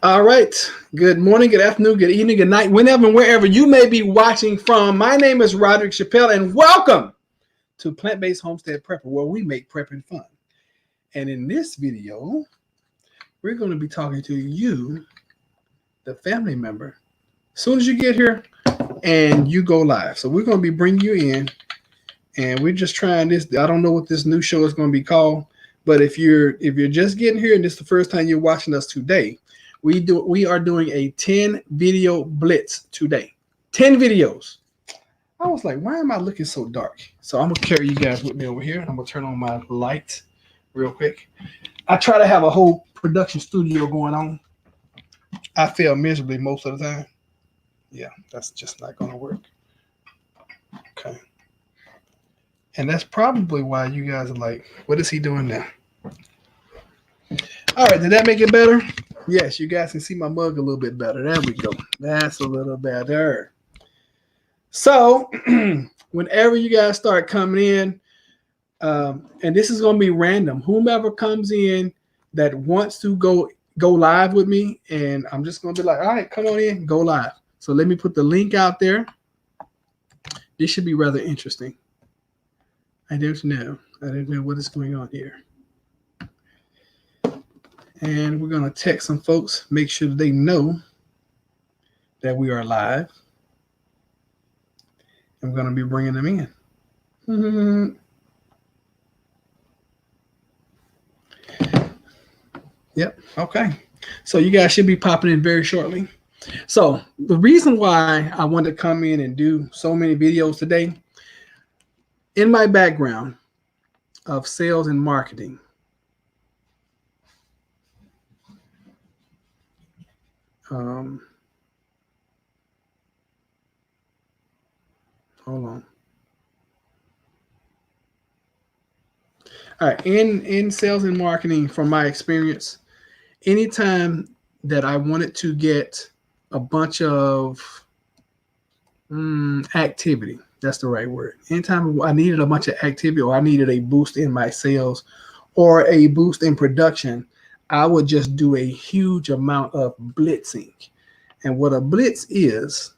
All right. Good morning, good afternoon, good evening, good night, whenever and wherever you may be watching from. My name is Roderick Chappelle, and welcome to Plant Based Homestead Prepper, where we make prepping fun. And in this video, we're going to be talking to you, the family member, as soon as you get here and you go live. So we're going to be bringing you in, and we're just trying this. I don't know what this new show is going to be called, but if you're just getting here and this is the first time you're watching us today, we are doing a 10 video blitz today. 10 videos. I was like, why am I looking so dark? So I'm gonna carry you guys with me over here. I'm gonna turn on my light real quick. I try to have a whole production studio going on. I fail miserably most of the time. Yeah, that's just not gonna work. Okay. And that's probably why you guys are like, what is he doing now? All right, did that make it better? Yes, you guys can see my mug a little bit better. There we go. That's a little better. So, whenever you guys start coming in, and this is going to be random, whomever comes in that wants to go live with me, and I'm just going to be like, all right, come on in, go live. So let me put the link out there. This should be rather interesting. I don't know what is going on here. And we're going to text some folks, make sure they know that we are live. I'm going to be bringing them in. Yep. Okay. So you guys should be popping in very shortly. So the reason why I wanted to come in and do so many videos today, in my background of sales and marketing, hold on. All right, in sales and marketing, from my experience, anytime that I wanted to get a bunch of activity, that's the right word. Anytime I needed a bunch of activity, or I needed a boost in my sales or a boost in production, I would just do a huge amount of blitzing. And what a blitz is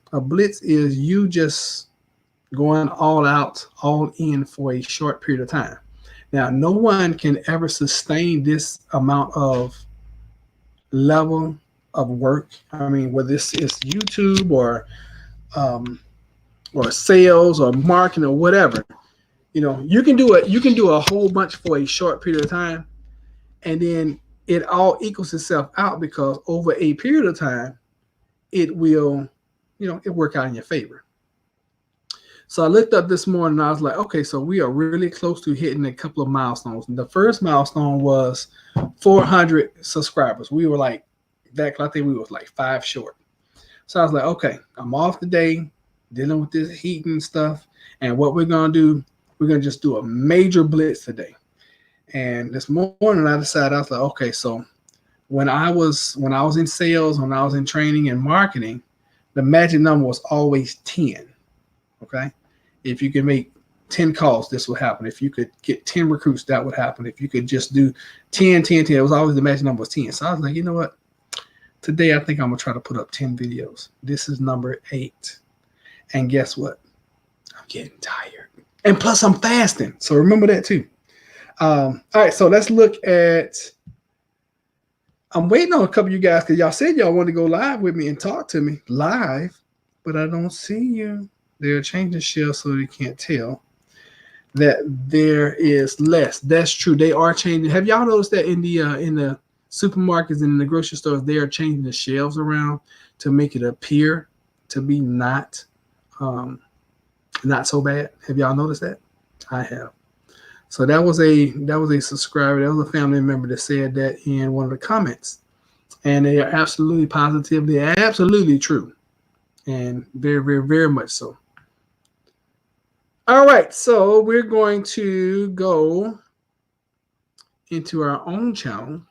you just going all out, all in for a short period of time. Now, no one can ever sustain this amount of level of work. I mean, whether this is YouTube or sales or marketing or whatever, you can do a whole bunch for a short period of time, and then it all equals itself out, because over a period of time, it will, it work out in your favor. So I looked up this morning and I was like, okay, so we are really close to hitting a couple of milestones. The first milestone was 400 subscribers. We were like that. I think we was like 5 short. So I was like, okay, I'm off today dealing with this heat and stuff. And what we're going to do, we're going to just do a major blitz today. And this morning I decided, I was like, okay, so when I was in sales, when I was in training and marketing, the magic number was always 10. Okay. If you could make 10 calls, this would happen. If you could get 10 recruits, that would happen. If you could just do 10, it was always the magic number was 10. So I was like, you know what? Today, I think I'm going to try to put up 10 videos. This is number 8. And guess what? I'm getting tired. And plus, I'm fasting. So remember that too. All right. So let's look at, I'm waiting on a couple of you guys, because y'all said y'all want to go live with me and talk to me live, but I don't see you. They're changing the shell so they can't tell that there is less. That's true. They are changing. Have y'all noticed that in the supermarkets and in the grocery stores, they are changing the shelves around to make it appear to be not so bad? Have y'all noticed that? I have. So that was a subscriber, that was a family member that said that in one of the comments, and they are absolutely positively, absolutely true, and very, very, very much so. All right, so we're going to go into our own channel,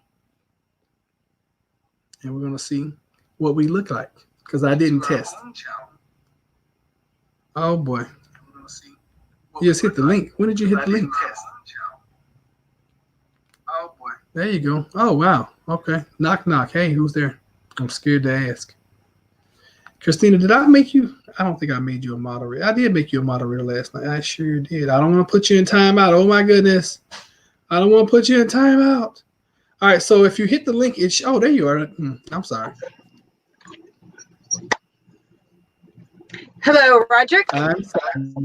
and we're going to see what we look like, because I didn't test. Oh boy. You just hit the link. When did you hit the link? Oh boy. There you go. Oh wow. Okay. Knock knock. Hey, who's there? I'm scared to ask. Christina, did I make you? I don't think I made you a moderator. I did make you a moderator last night. I sure did. I don't want to put you in timeout. Oh my goodness. I don't want to put you in timeout. All right. So if you hit the link, oh, there you are. I'm sorry. Hello, Roderick. I'm sorry.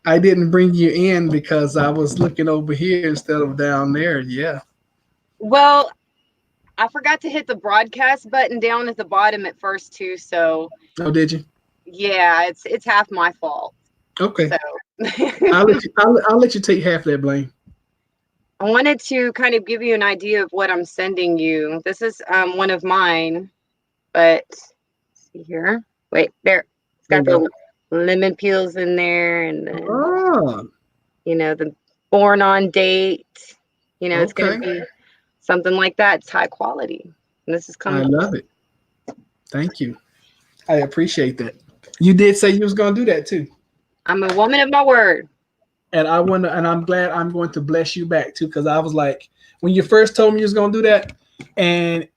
I didn't bring you in because I was looking over here instead of down there. Yeah. Well, I forgot to hit the broadcast button down at the bottom at first too. So. Oh, did you? Yeah, it's half my fault. Okay. So. I'll let you take half that blame. I wanted to kind of give you an idea of what I'm sending you. This is one of mine, but let's see here. Wait, there. It's got the lemon peels in there, and then, the born on date. It's going to be something like that. It's high quality. And this is coming. I love it. Thank you. I appreciate that. You did say you was going to do that too. I'm a woman of my word. And I'm glad I'm going to bless you back too, because I was like, when you first told me you was going to do that, and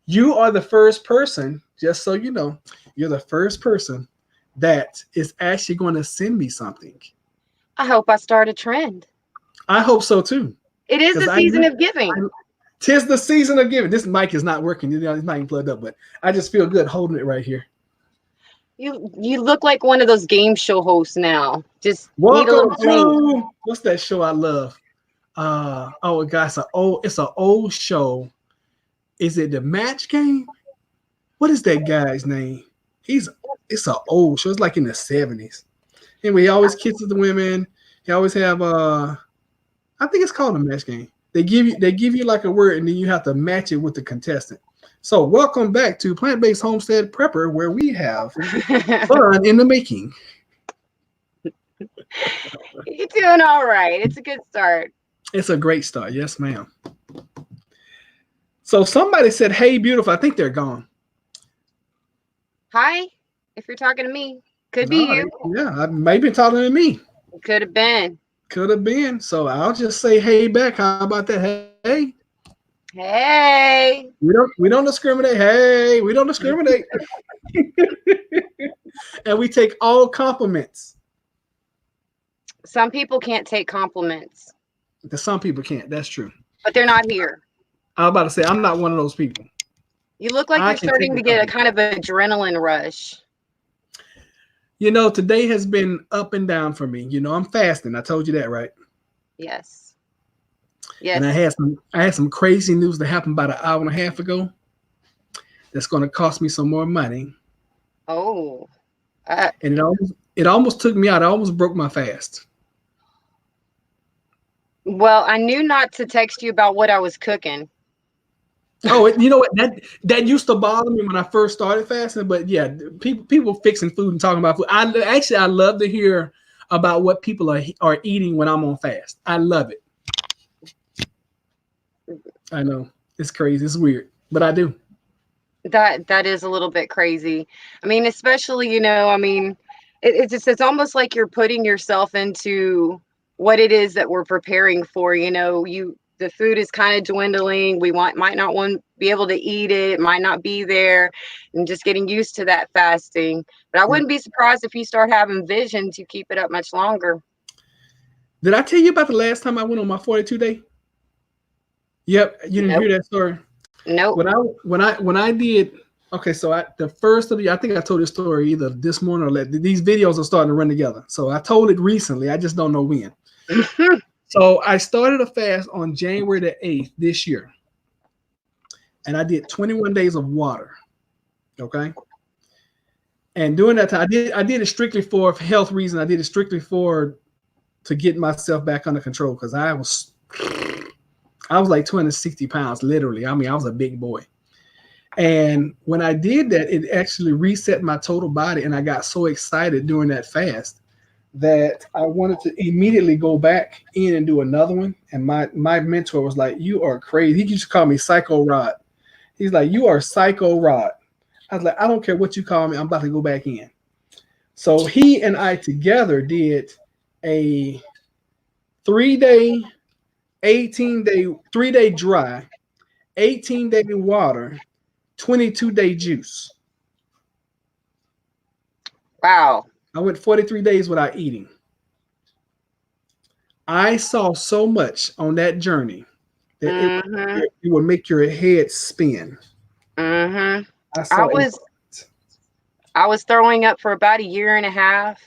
you are the first person, just so you know, you're the first person that is actually going to send me something. I hope I start a trend. I hope so too. It is the season of giving. 'Tis the season of giving. This mic is not working. It's not even plugged up, but I just feel good holding it right here. You look like one of those game show hosts now. Just welcome to what's that show I love? Oh gosh, it's an old show. Is it the Match Game? What is that guy's name? It's an old show. It's like in the 70s. Anyway, he always kisses the women. He always have I think it's called a Match Game. They give you like a word, and then you have to match it with the contestant. So welcome back to Plant-Based Homestead Prepper, where we have fun in the making. You're doing all right. It's a good start. It's a great start. Yes, ma'am. So somebody said, "Hey, beautiful." I think they're gone. Hi, if you're talking to me. Could be you. Yeah, I may be talking to me. Could have been. Could have been. So I'll just say hey back. How about that? Hey. Hey. We don't discriminate. Hey, we don't discriminate. And we take all compliments. Some people can't take compliments. Some people can't. That's true. But they're not here. I was about to say, I'm not one of those people. You look like you're starting to get a kind of adrenaline rush. Today has been up and down for me. I'm fasting. I told you that, right? Yes. Yes. And I had some crazy news that happened about an hour and a half ago. That's going to cost me some more money. Oh. And it almost took me out. I almost broke my fast. Well, I knew not to text you about what I was cooking. Oh, you know what? That used to bother me when I first started fasting. But yeah, people fixing food and talking about food. I love to hear about what people are eating when I'm on fast. I love it. I know it's crazy. It's weird, but I do. That is a little bit crazy. I mean, especially it's almost like you're putting yourself into what it is that we're preparing for. The food is kind of dwindling. We might not want to be able to eat it. It might not be there, and just getting used to that fasting. But I wouldn't be surprised if you start having visions. You keep it up much longer. Did I tell you about the last time I went on my 42-day? Yep, you didn't hear that story. Nope. When I did, okay, so the first of the, I think I told this story either this morning or these videos are starting to run together. So I told it recently. I just don't know when. So I started a fast on January the 8th this year. And I did 21 days of water. Okay. And during that time, I did it strictly for health reasons. I did it strictly to get myself back under control, because I was like 260 pounds, literally. I mean, I was a big boy. And when I did that, it actually reset my total body. And I got so excited during that fast that I wanted to immediately go back in and do another one. And my mentor was like, "You are crazy." He used to call me Psycho Rod. He's like, "You are Psycho Rod." I was like, "I don't care what you call me. I'm about to go back in." So he and I together did a 3-day, 18-day, 3-day dry, 18-day water, 22-day juice. Wow. I went 43 days without eating. I saw so much on that journey that Mm-hmm. it would make your head spin. Mm-hmm. I I saw was I was throwing up for about a year and a half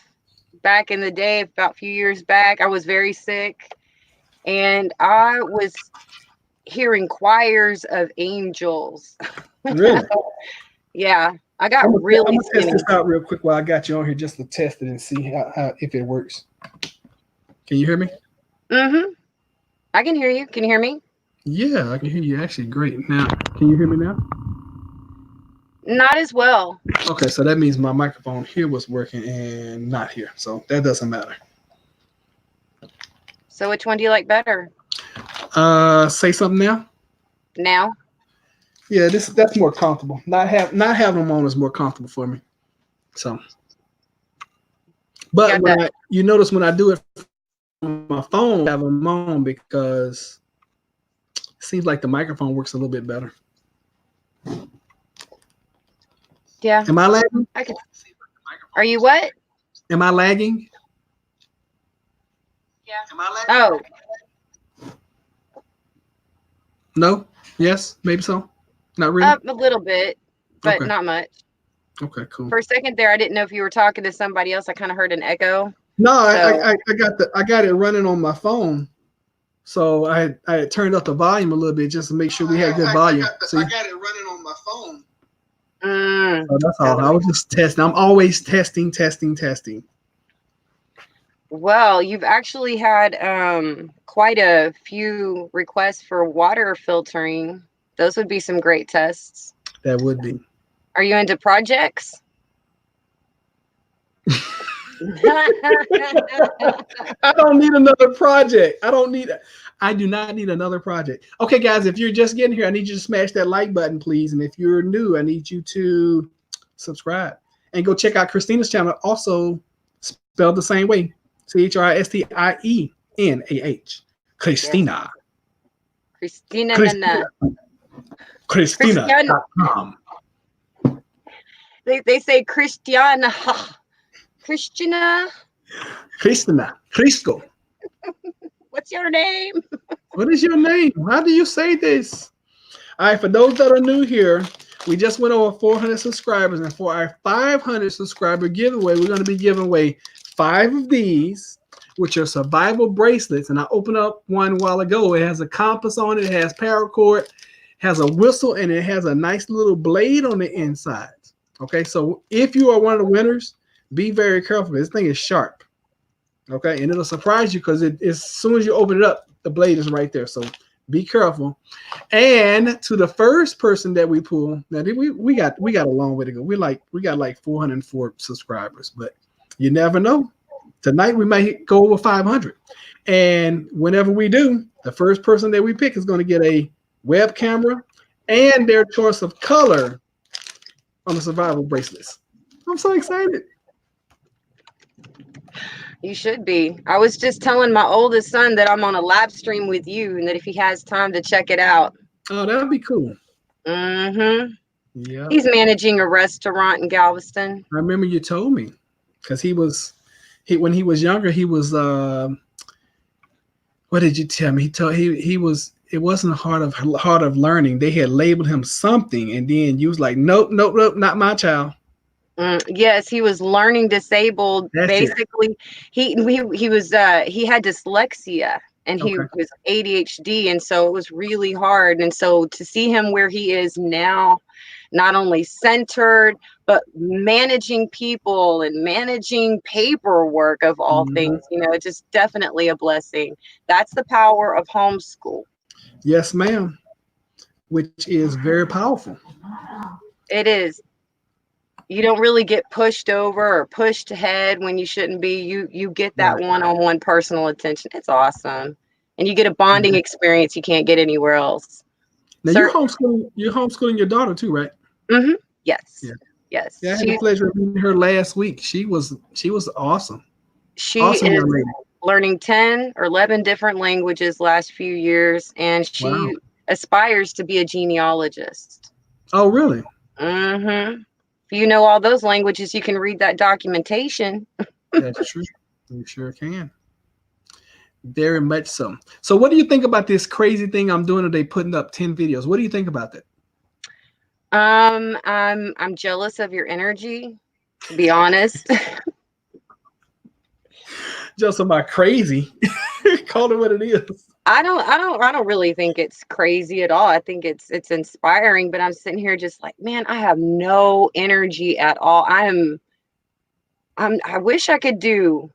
back in the day, about a few years back. I was very sick, and I was hearing choirs of angels. really. Yeah, I got I'm really gonna test skinny. this out real quick while I got you on here just to test it and see how if it works. Can you hear me? Mm-hmm. I can hear you. Can you hear me? Yeah, I can hear you actually great. Now, can you hear me now? Not as well. Okay, so that means my microphone here was working and not here. So that doesn't matter. So which one do you like better Say something now. now? Yeah, that's more comfortable. Not having them on is more comfortable for me. So, You but got that? you notice when I do it on my phone, I have them on because it seems like the microphone works a little bit better. Yeah. Am I lagging? I can. Are you what? Am I lagging? Yeah. Am I lagging? Oh, No. Yes. Maybe so. Not really. up a little bit, but Okay. not much. Okay. Cool. For a second there, I didn't know if you were talking to somebody else. I kind of heard an echo. No, So, I got it running on my phone. So I had turned up the volume a little bit just to make sure we had good volume. I got it running on my phone. So that's all. I was just testing. I'm always testing. well, you've actually had quite a few requests for water filtering. Those would be some great tests. That would be. Are you into projects? I don't need another project. I do not need another project. Okay, guys, if you're just getting here, I need you to smash that like button, please. And if you're new, I need you to subscribe and go check out Christina's channel. Also spelled the same way. CHRISTIENAH. Christina. Yes. Christina. Christina.com. They say Christiana. Christina. Crisco. What's your name? What is your name? How do you say this? All right, for those that are new here, we just went over 400 subscribers, and for our 500 subscriber giveaway, we're going to be giving away 5 of these, which are survival bracelets. And I opened up one a while ago. It has a compass on it, it has paracord, has a whistle, and it has a nice little blade on the inside. Okay, so if you are one of the winners, be very careful. This thing is sharp. Okay, and it'll surprise you because as soon as you open it up, the blade is right there. So be careful. And to the first person that we pull, now we got a long way to go. We got like 404 subscribers, but you never know. Tonight we might go over 500. And whenever we do, the first person that we pick is going to get a web camera and their choice of color on the survival bracelets. I'm so excited. You should be. I was just telling my oldest son that I'm on a live stream with you and that if he has time to check it out. Oh, that would be cool. Mm-hmm. Yeah. He's managing a restaurant in Galveston. I remember you told me because when he was younger, he was what did you tell me? He was it wasn't hard of learning. They had labeled him something, and then you was like, nope, not my child. Yes, he was learning disabled. That's basically, he had dyslexia and he was ADHD, and so it was really hard. And so to see him where he is now, not only centered but managing people and managing paperwork of all things, it's just definitely a blessing. That's the power of homeschool. Yes, ma'am. Which is very powerful. It is. You don't really get pushed over or pushed ahead when you shouldn't be. You get that one-on-one personal attention. It's awesome. And you get a bonding experience you can't get anywhere else. Now you're homeschooling your daughter too, right? Mm-hmm. Yes. Yeah. Yes. Yeah, I had the pleasure of meeting her last week. She was awesome. She is learning 10 or 11 different languages last few years, and she aspires to be a genealogist. Oh, really? Mm-hmm. If you know all those languages, you can read that documentation. That's true. You sure can. Very much so. So, what do you think about this crazy thing I'm doing today, putting up 10 videos? What do you think about that? I'm jealous of your energy, to be honest. Just about crazy. Call it what it is. I don't really think it's crazy at all. I think it's inspiring, but I'm sitting here just like, man, I have no energy at all. I wish I could do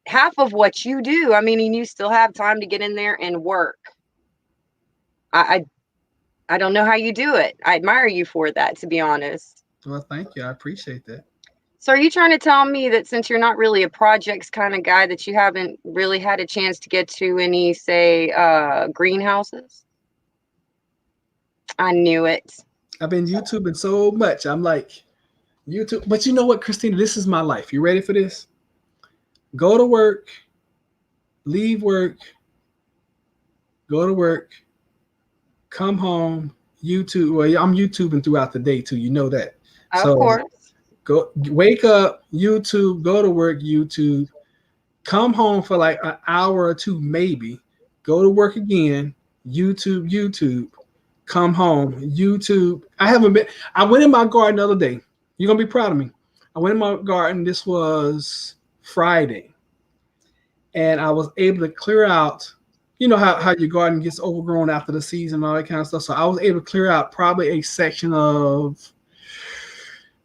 half of what you do. I mean, and you still have time to get in there and work. I I don't know how you do it. I admire you for that, to be honest. Well, thank you. I appreciate that. So are you trying to tell me that since you're not really a projects kind of guy, that you haven't really had a chance to get to any, say, greenhouses? I knew it. I've been YouTubing so much. I'm like, YouTube. But you know what, Christina? This is my life. You ready for this? Go to work, leave work, go to work, come home, YouTube. Well, I'm YouTubing throughout the day too. You know that. Of So course. go wake up, YouTube, go to work, YouTube, come home for like an hour or two, maybe, go to work again, YouTube, YouTube, come home, YouTube. I went in my garden the other day. You're gonna be proud of me. I went in my garden, this was Friday, and I was able to clear out, you know how your garden gets overgrown after the season and all that kind of stuff. So I was able to clear out probably a section of,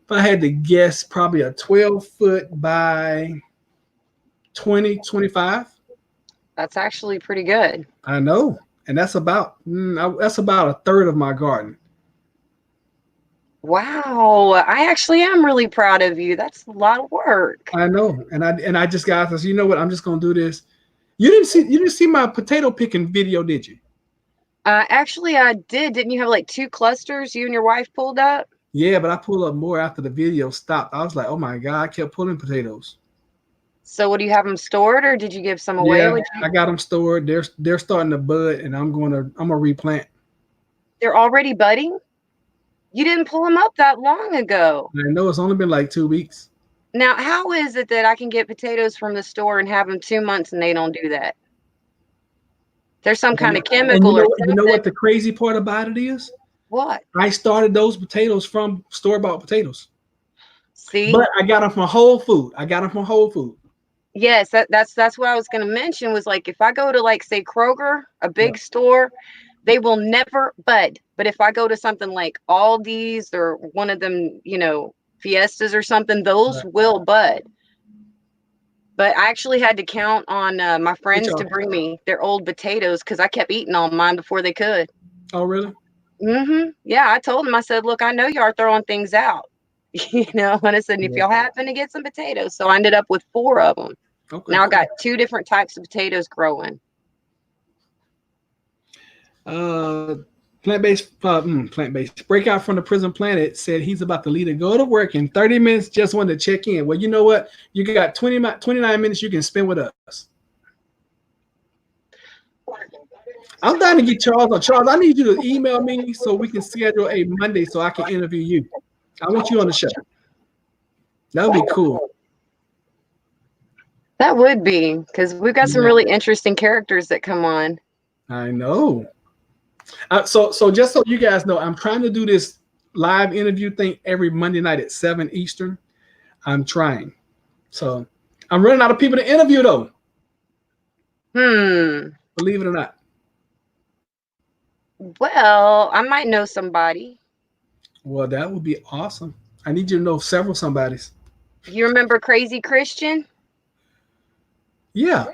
if I had to guess, probably a 12-foot by 20, 25. That's actually pretty good. I know. And that's about a third of my garden. Wow. I actually am really proud of you. That's a lot of work. I know. And I just got this, you know what, I'm just gonna do this. You didn't see my potato picking video, did you? Actually, I did. Didn't you have like two clusters you and your wife pulled up? Yeah, but I pulled up more after the video stopped. I was like, oh my God, I kept pulling potatoes. So, what do you have them stored, or did you give some away? Yeah, I got them stored. They're starting to bud, and I'm gonna replant. They're already budding? You didn't pull them up that long ago. And I know it's only been like 2 weeks. Now, how is it that I can get potatoes from the store and have them 2 months and they don't do that? There's some kind of And chemical or you know something. what the crazy part about it is? What? I started those potatoes from store-bought potatoes. See? But I got them from Whole Food. I got them from Whole Food. Yes, that's what I was going to mention was like if I go to like say Kroger, a Yeah. big store, they will never bud. But if I go to something like Aldi's or one of them, Fiestas or something, those will bud. But I actually had to count on my friends to bring me their old potatoes because I kept eating all mine before they could. Oh, really? Yeah, I told them, I said, look, I know y'all are throwing things out. And I said, if Yeah. y'all happen to get some potatoes. So I ended up with 4 of them. Okay. Now I got 2 different types of potatoes growing. Plant-based breakout from the prison planet said he's about to leave to go to work in 30 minutes. Just wanted to check in. Well, you know what? You got 29 minutes you can spend with us. I'm dying to get Charles on. Charles, I need you to email me so we can schedule a Monday so I can interview you. I want you on the show. That would be cool. That would be, because we've got some really interesting characters that come on. I know. So just so you guys know, I'm trying to do this live interview thing every Monday night at 7 Eastern. I'm trying. So I'm running out of people to interview, though. Believe it or not. Well, I might know somebody. Well, that would be awesome. I need you to know several somebodies. You remember Crazy Christian? Yeah.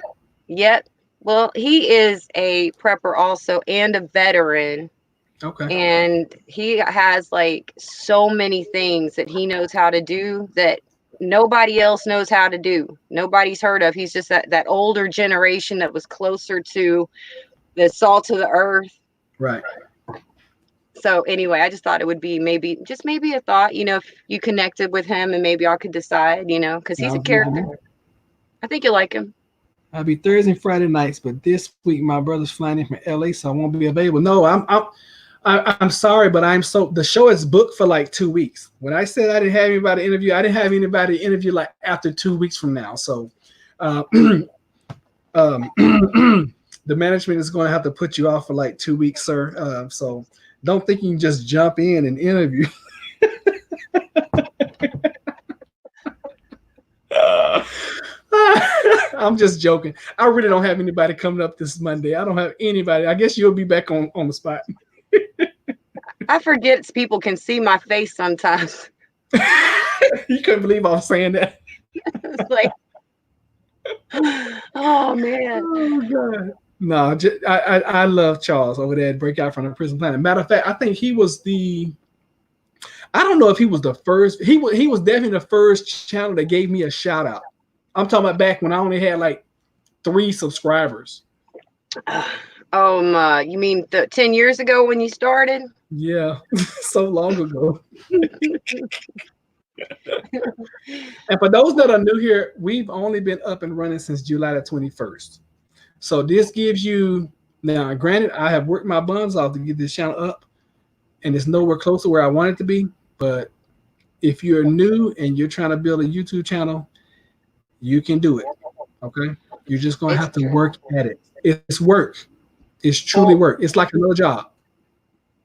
Yep. Well, he is a prepper also and a veteran. Okay. And he has like so many things that he knows how to do that nobody else knows how to do. Nobody's heard of. He's just that older generation that was closer to the salt of the earth. Right. So anyway, I just thought it would be maybe a thought, if you connected with him and maybe I could decide, because he's a character. I think you like him. I'll be Thursday and Friday nights, but this week my brother's flying in from LA, so I won't be available. No, I'm sorry, but the show is booked for like 2 weeks. When I said I didn't have anybody interview, I didn't have anybody interview like after 2 weeks from now. So uh, the management is going to have to put you off for like 2 weeks, sir. So don't think you can just jump in and interview. I'm just joking. I really don't have anybody coming up this Monday. I don't have anybody. I guess you'll be back on the spot. I forget people can see my face sometimes. You couldn't believe I was saying that. It's like, oh man. Oh God. No, I love Charles over there at Breakout from the Prison Planet. Matter of fact, I think he was I don't know if he was the first. He was definitely the first channel that gave me a shout out. I'm talking about back when I only had like 3 subscribers. You mean 10 years ago when you started? Yeah, so long ago. And for those that are new here, we've only been up and running since July the 21st. So this gives you, now granted, I have worked my buns off to get this channel up, and it's nowhere close to where I want it to be. But if you're new and you're trying to build a YouTube channel, you can do it. Okay, you're just gonna have to work at it. It's work. It's truly work. It's like another job.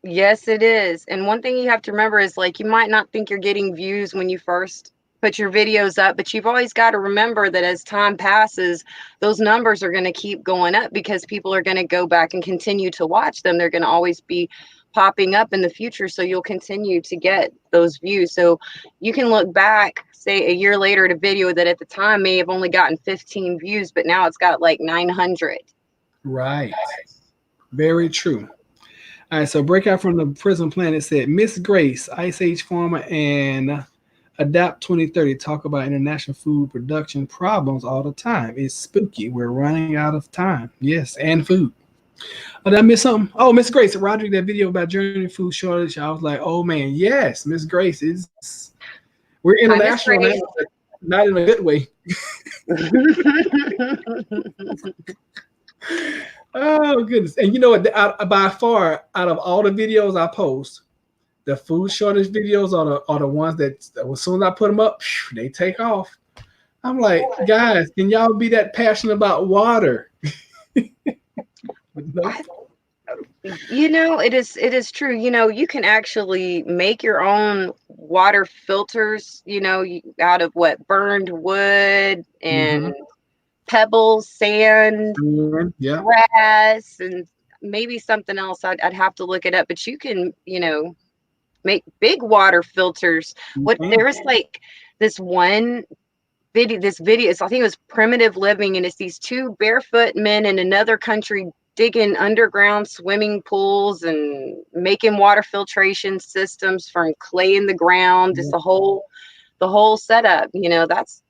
Yes, it is. And one thing you have to remember is, like, you might not think you're getting views when you first put your videos up, but you've always got to remember that as time passes, those numbers are going to keep going up because people are going to go back and continue to watch them. They're going to always be popping up in the future, so you'll continue to get those views. So you can look back, say a year later, at a video that at the time may have only gotten 15 views, but now it's got like 900. Right. Very true. All right, so Breakout from the Prison Planet said, Miss Grace, Ice Age Farmer, and Adapt 2030 talk about international food production problems all the time. It's spooky. We're running out of time. Yes, and food. Oh, did I miss something? Oh, Miss Grace, Roderick, that video about Journey food shortage. I was like, oh man, yes, Miss Grace is. We're international now, but not in a good way. Oh goodness! And you know what? By far, out of all the videos I post, the food shortage videos are the ones that as soon as I put them up, they take off. I'm like, guys, can y'all be that passionate about water? No. You know, it is true. You know, you can actually make your own water filters, you know, out of what, burned wood and pebbles, sand, grass, and maybe something else. I'd have to look it up, but you can, you know, make big water filters. There was like this one video, I think it was Primitive Living, and it's these 2 barefoot men in another country digging underground swimming pools and making water filtration systems from clay in the ground. Just the whole setup, you know. That's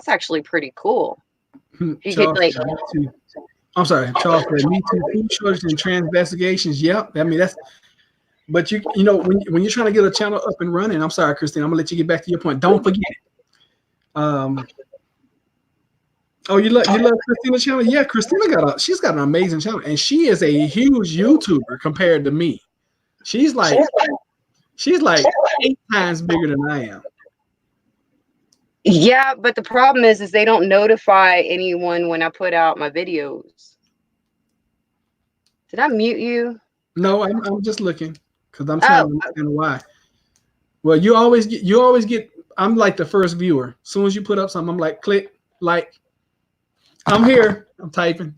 actually pretty cool. You Charles, get like, I'm sorry, Charles said, me too, food shortage and investigations. Yep. I mean, that's, but you know, when you're trying to get a channel up and running, I'm sorry, Christine, I'm gonna let you get back to your point. Don't forget. Oh, you love Christina's channel? Yeah, Christina she's got an amazing channel, and she is a huge YouTuber compared to me. She's like 8 times bigger than I am. Yeah, but the problem is they don't notify anyone when I put out my videos. Did I mute you? No, I'm just looking because I'm trying to understand why. Well, you always get. I'm like the first viewer. As soon as you put up something, I'm like, click, like. I'm here. I'm typing.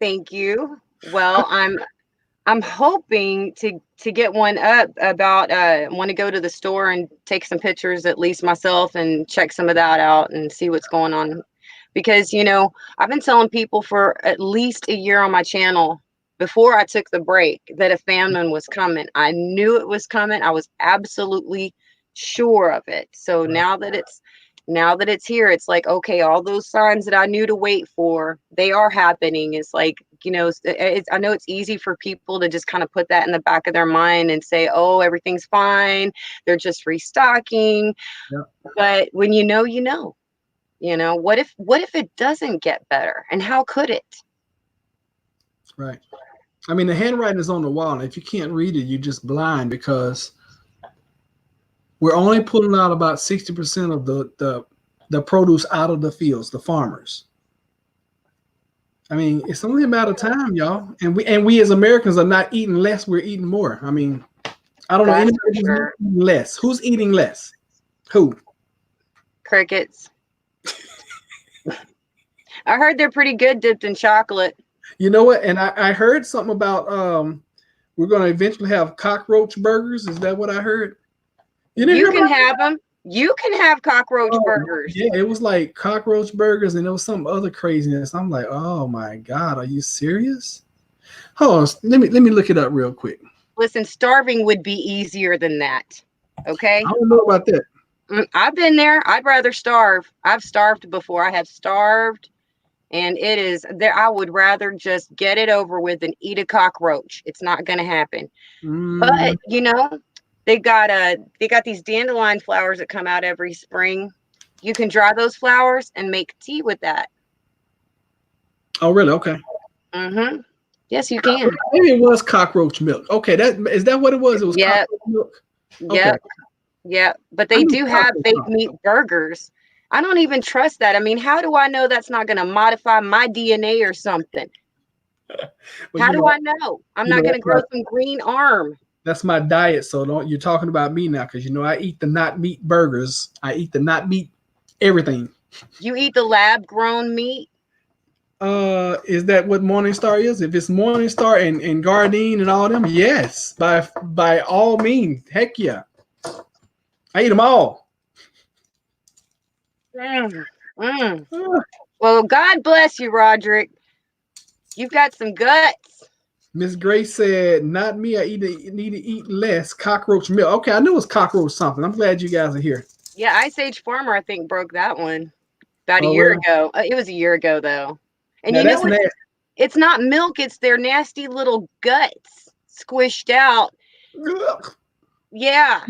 Thank you. Well, I'm hoping to get one up about want to go to the store and take some pictures, at least myself, and check some of that out and see what's going on. Because, you know, I've been telling people for at least a year on my channel before I took the break that a famine was coming. I knew it was coming. I was absolutely sure of it. So now that it's here, it's like, okay, all those signs that I knew to wait for, they are happening. It's like, you know, I know it's easy for people to just kind of put that in the back of their mind and say, oh, everything's fine, they're just restocking. But when you know, what if it doesn't get better, and how could it? Right. I mean, the handwriting is on the wall, and if you can't read it, you're just blind because we're only pulling out about 60% of the produce out of the fields, the farmers. I mean, it's only a matter of time, y'all. And we as Americans are not eating less, we're eating more. I mean, I don't know That's anybody for who's sure. eating less. Who's eating less? Who? Crickets. I heard they're pretty good dipped in chocolate. You know what? And I heard something about we're gonna eventually have cockroach burgers. Is that what I heard? You didn't You hear can about have them. You can have cockroach Oh, burgers. yeah, it was like cockroach burgers and there was some other craziness. I'm like, oh my God, are you serious? Hold on, let me look it up real quick. Listen, starving would be easier than that. Okay? I don't know about that. I've been there. I'd rather starve. I've starved before. I have starved, and it is there. I would rather just get it over with and eat a cockroach. It's not going to happen. Mm, But they got these dandelion flowers that come out every spring. You can dry those flowers and make tea with that. oh, really? Okay. Mm-hmm. Yes, you can. Maybe it was cockroach milk. Okay, that what it was? It was Yep. cockroach milk. Okay, Yep. Yep. But I they knew do have cockroach fake milk. meat burgers. I don't even trust that. I mean, how do I know that's not going to modify my DNA or something? But How do I know? I'm not going to grow some green arm. that's my diet. So don't you're talking about me now because I eat the not meat burgers. I eat the not meat everything. You eat the lab grown meat. Is that what Morningstar is? If it's Morningstar and Gardein and all them, yes, by all means, heck yeah, I eat them all. Mm, mm. Uh, Well, God bless you, Roderick. You've got some guts. Miss Grace said, "Not me. Need to eat less cockroach milk." Okay, I knew it was cockroach something. I'm glad you guys are here. Yeah, Ice Age Farmer, I think, broke that one about a Oh year well, ago. It was a year ago, though. And now you know that's what? nasty. It's not milk, it's their nasty little guts squished out. Ugh. Yeah.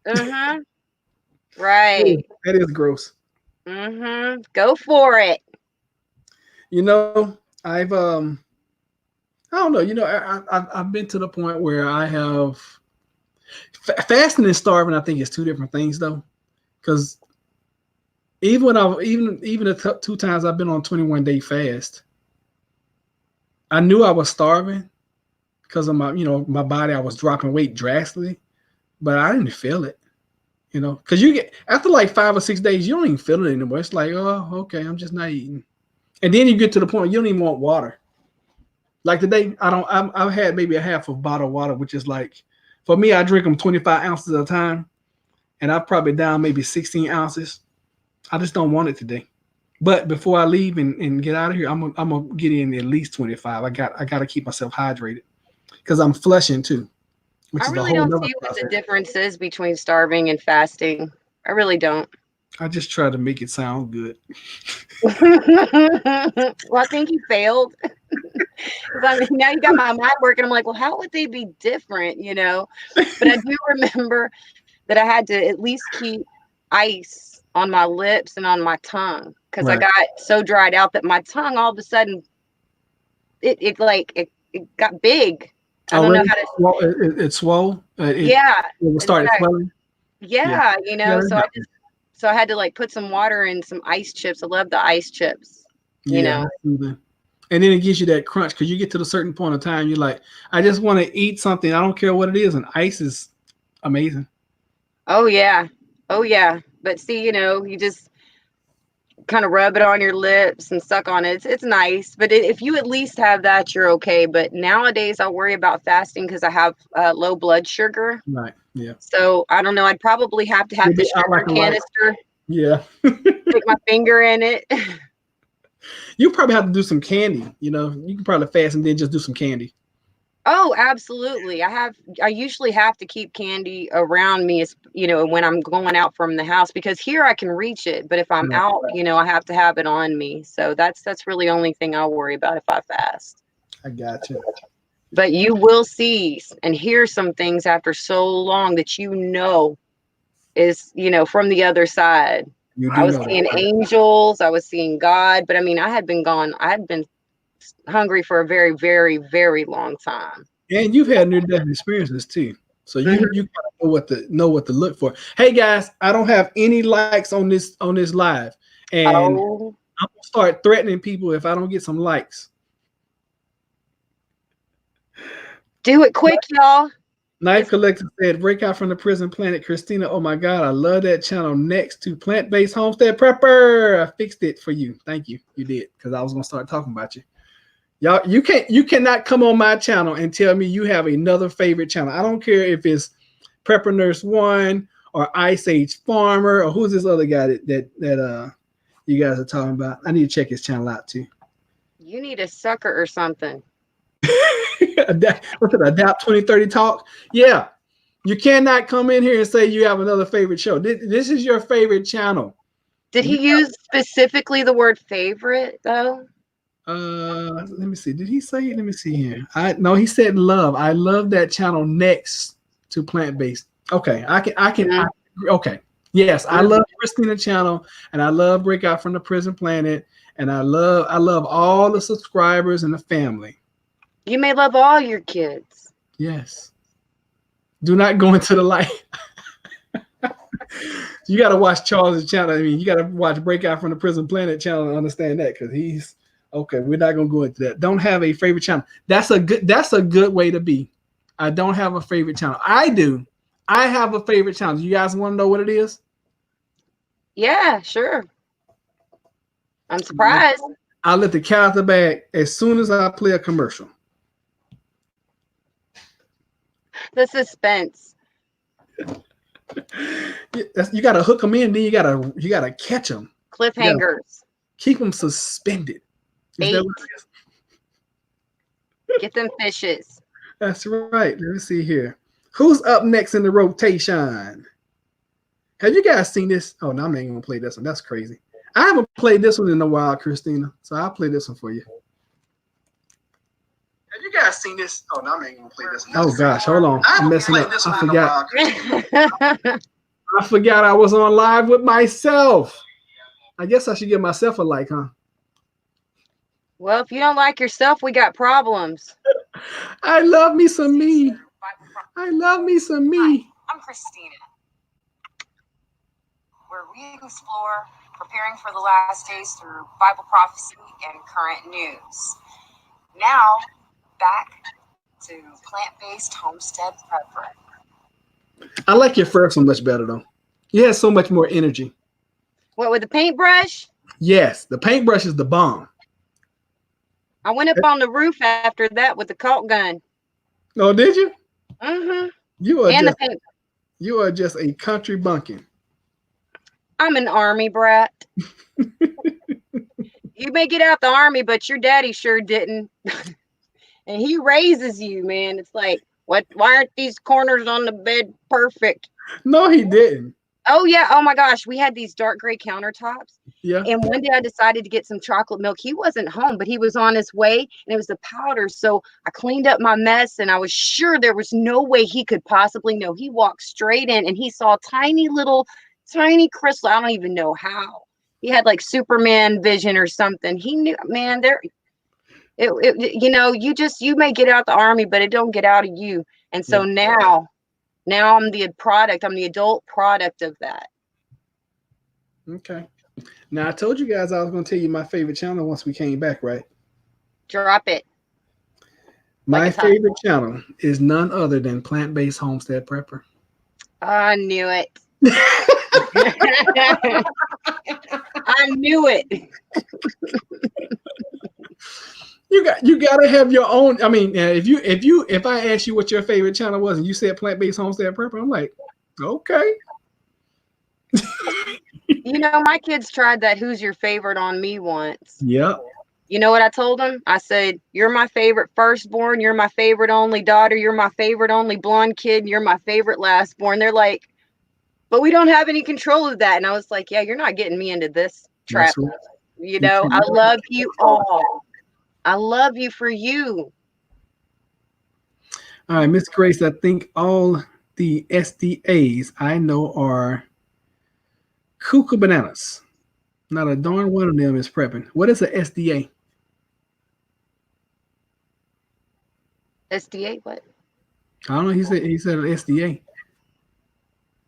Mm-hmm. Right. That is gross. Mm-hmm. Go for it. I don't know. I've been to the point where I have fasting and starving. I think is two different things though, because even the two times I've been on 21-day fast, I knew I was starving because of my body. I was dropping weight drastically, but I didn't feel it. Because you get after like 5 or 6 days, you don't even feel it anymore. It's like, oh, okay, I'm just not eating, and then you get to the point you don't even want water. Like today, I don't. I've had maybe a half of bottle of water, which is like, for me, I drink them 25 ounces at a time, and I'm probably down maybe 16 ounces. I just don't want it today. But before I leave and get out of here, I'm gonna get in at least 25. I got to keep myself hydrated because I'm flushing too, which I is a really whole don't nother see what the process. difference is between starving and fasting. I really don't. I just try to make it sound good. Well, I think you failed. 'Cause I mean, now you got my mind working. I'm like, well, how would they be different, But I do remember that I had to at least keep ice on my lips and on my tongue because I Right. got so dried out that my tongue all of a sudden it got big. I Oh, don't know really? how to. Well, it swole. Yeah, It will start exactly. swelling. Yeah. Yeah, Yeah. So I had to like put some water and some ice chips. I love the ice chips. You Yeah. know. And then it gives you that crunch because you get to the certain point of time, you're like, I just want to eat something. I don't care what it is. And ice is amazing. Oh yeah. Oh yeah. But see, you just kind of rub it on your lips and suck on it. It's nice, but if you at least have that, you're okay. But nowadays, I worry about fasting because I have low blood sugar. Right. Yeah. So I don't know. I'd probably have to have You'll the be out sugar like a light. canister, Yeah. stick my finger in it. You probably have to do some candy. You can probably fast and then just do some candy. Oh, absolutely. I usually have to keep candy around me, when I'm going out from the house because here I can reach it, but if I'm Right. out, I have to have it on me. So that's really the only thing I'll worry about if I fast. I got you. But you will see and hear some things after so long that is, from the other side. You I do was know seeing that. angels, I was seeing God, but I mean, I had been hungry for a very, very, very long time. And you've had near-death experiences too, so you Mhm. you kind of know what to look for. Hey guys, I don't have any likes on this live, and Oh, I'm gonna start threatening people if I don't get some likes. do it quick, y'all. Knife Collector said, "Breakout from the Prison Planet." Christina, oh my God, I love that channel. Next to Plant-Based Homestead Prepper, I fixed it for you. Thank you, you did, because I was gonna start talking about you. Y'all, you cannot come on my channel and tell me you have another favorite channel. I don't care if it's Prepper Nurse One or Ice Age Farmer or who's this other guy that you guys are talking about. I need to check his channel out too. You need a sucker or something. What's it, Adapt 2030 Talk? Yeah. You cannot come in here and say you have another favorite show. This is your favorite channel. Did he use specifically the word favorite though? Let me see. Did he say it? Let me see here. No, he said love. I love that channel next to plant-based. Okay, okay. Yes, I love Christina channel and I love Breakout from the Prison Planet and I love all the subscribers and the family. You may love all your kids. Yes. Do not go into the light. You got to watch Charles' channel. I mean, you got to watch Breakout from the Prison Planet channel to understand that, because he's okay. We're not gonna go into that. Don't have a favorite channel. That's a good way to be. I don't have a favorite channel. I do. I have a favorite channel. You guys want to know what it is? Yeah, sure. I'm surprised. I'll let the cat out the bag as soon as I play a commercial. The suspense. You got to hook them in, then you got to catch them. Cliffhangers. Keep them suspended. Is that what it is? Get them fishes. That's right. Let me see here. Who's up next in the rotation? Have you guys seen this? Oh, no, I'm not even going to play this one. That's crazy. I haven't played this one in a while, Christina. So I'll play this one for you. Have you guys seen this? Oh, no, I'm not even going to play this one. Oh, gosh. Hold on. I'm messing up. I forgot. I forgot I was on live with myself. I guess I should give myself a like, huh? Well, if you don't like yourself, we got problems. I love me some me. I love me some me. I'm Christina, where we explore preparing for the last days through Bible prophecy and current news. Now, back to Plant-Based Homestead Prepper. I like your first one much better, though. You had so much more energy. What, with the paintbrush? Yes, the paintbrush is the bomb. I went up on the roof after that with the caulk gun. Oh, did you? Mm-hmm. You are just a country bumpkin. I'm an army brat. You may get out the army, but your daddy sure didn't. And he raises you, man. It's like, why aren't these corners on the bed perfect? No, he didn't. Oh, yeah. Oh, my gosh. We had these dark gray countertops. Yeah. And one day I decided to get some chocolate milk. He wasn't home, but he was on his way, and it was the powder. So I cleaned up my mess, and I was sure there was no way he could possibly know. He walked straight in, and he saw tiny crystal. I don't even know how. He had like Superman vision or something. He knew, man, you may get out the army, but it don't get out of you. And so now I'm the product. I'm the adult product of that. Okay. Now, I told you guys I was going to tell you my favorite channel once we came back, right? Drop it. My favorite channel is none other than Plant-Based Homestead Prepper. I knew it. I knew it. You gotta have your own. I mean, if I asked you what your favorite channel was and you said Plant-Based Homestead Prepper, I'm like, okay. My kids tried that "Who's your favorite" on me once. Yep. You know what I told them? I said, "You're my favorite firstborn. You're my favorite only daughter. You're my favorite only blonde kid. And you're my favorite lastborn." They're like, "But we don't have any control of that." And I was like, "Yeah, you're not getting me into this trap." Right. I love you all. I love you for you. All right, Miss Grace, I think all the SDAs I know are cuckoo bananas. Not a darn one of them is prepping. What is an SDA? SDA, what? I don't know. He said an SDA.